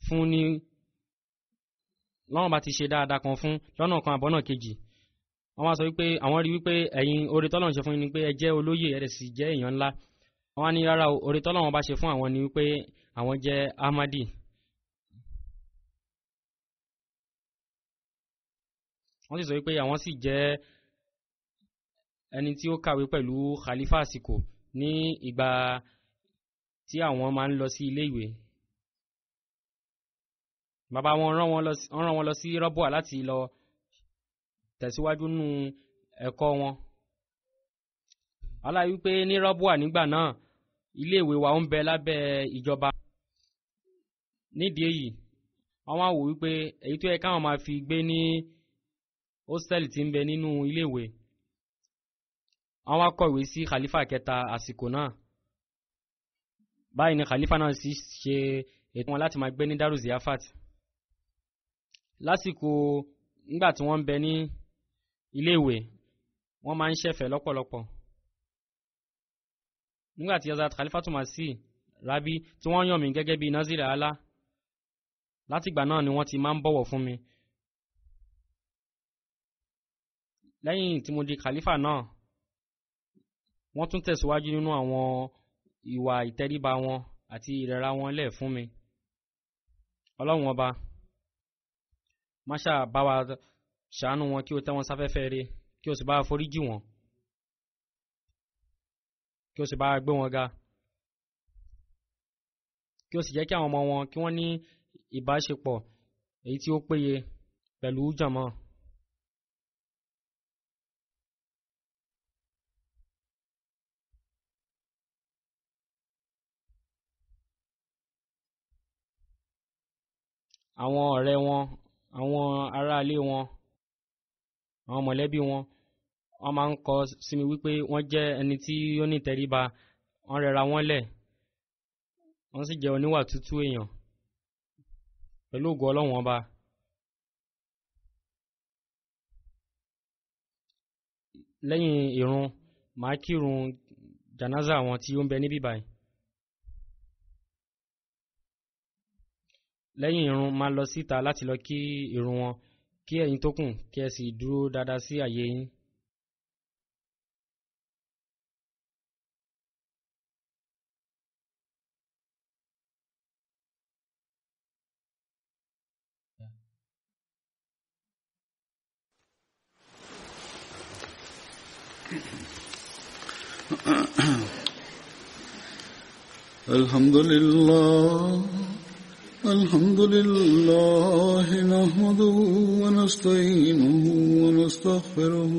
fún ní Ọlọ́run bá ti ṣe dáadáa kan fún lọ́nà kan àbọ́nà kejì. wọ́n wá sọ wípé àwọn rí wípé ẹ̀yin oore tọ́lọ́run ṣe fún yín ni pé ẹ jẹ́ olóyè, ẹ sì jẹ́ èèyàn ńlá. wọ́n wá ní rárá, oore tọ́lọ́run bá ṣe fún àwọn ni wípé àwọn jẹ́ Ahmadi. wọ́n sì sọ wípé àwọn sì jẹ́ ẹni tí ó kàwé pẹ̀lú khalifa àsìkò ní ìgbà tí àwọn máa ń lọ sí ilé ìwé. bàbá wọn rán wọn lọ sí Rọ́bùà láti lọ tẹ̀síwájú nínú ẹ̀kọ́ wọn. aláì wípé ní Rọ́bùà nígbà náà ilé ìwé wa ń bẹ lábẹ́ ìjọba. nídìí èyí wọ́n wá wò wípé èyí tó yẹ káwọn máa fi gbé ní hostel tí ń bẹ nínú ilé ìwé. wọ́n wá kọ̀wé sí khalifa kẹta àsìkò náà. báyìí ni khalifa náà sì ṣe ètò wọn láti máa gbé ní Daru Ziyafat. lásìkò nígbà tí wọ́n ń bẹ ní iléèwé wọ́n máa ń ṣẹ̀fẹ̀ lọ́pọ̀lọpọ̀. nígbà tí Hazrat Khalifatu Masih Rabi tí wọ́n yàn mí gẹ́gẹ́ bí Nazir Ala, látìgbà náà ni wọ́n ti máa ń bọ̀wọ̀ fún mi. lẹ́yìn tí mo di khalifa náà, wọ́n tún tẹ̀síwájú nínú àwọn ìwà ìtẹríba wọn àti ìrẹ̀ra wọn lẹ̀ fún mi. Ọlọ́run Ọba máṣá bá wa ṣàánú wọn, kí o tẹ́ wọn sáfẹ́fẹ́ rere, kí o sì bá wa foríjì wọn, kí o sì bá wa gbé wọn ga, kí o sì jẹ́ kí àwọn ọmọ wọn kí wọ́n ní ìbáṣepọ̀ èyí tí ó péye pẹ̀lú jàmọ́. àwọn ọ̀rẹ́ wọn, àwọn aráalé wọn, àwọn mọ̀lẹ́bí wọn, wọ́n máa ń kọ sí mi wípé wọ́n jẹ́ ẹni tí ó ní ìtẹríba, wọ́n rẹra wọn lẹ̀, wọ́n sì jẹ́ oníwà tútù èèyàn. pẹ̀lú ògo Ọlọ́run Ọba lẹ́yìn ìrun màá kírun janaza àwọn tí ó ń bẹ níbí báyìí. lẹ́yìn ìrun máa lọ síta láti lọ kí ìrun wọn kí ẹ̀yin tó kù kí ẹ sì dúró dáadáa sí àyè yín. الحمد لله نحمده ونستعينه ونستغفره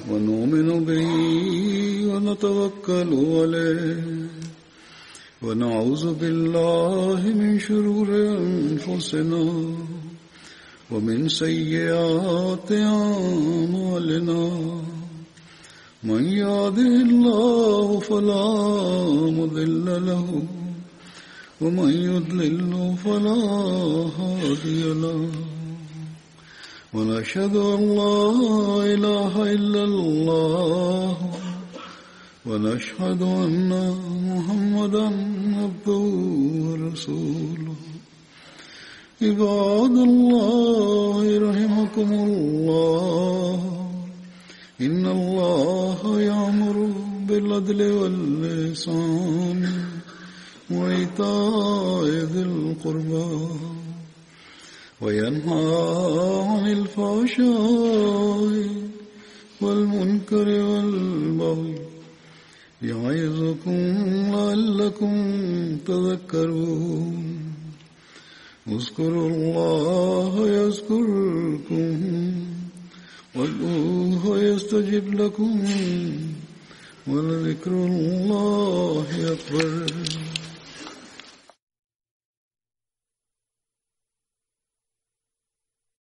ونؤمن به ونتوكل عليه ونعوذ بالله من شرور أنفسنا ومن سيئات أعمالنا من يهده الله فلا مضل له ومن يضلل فلا هادي له ونشهد أن لا إله إلا الله ونشهد أن محمدا عبده ورسوله عباد الله رحمكم الله إن الله يأمر بالعدل والإحسان وإيتاء ذي القربى وينهى عن الفحشاء والمنكر والبغي يعظكم لعلكم تذكرون اذكروا الله يذكركم وادعوه يستجب لكم ولذكر الله أكبر.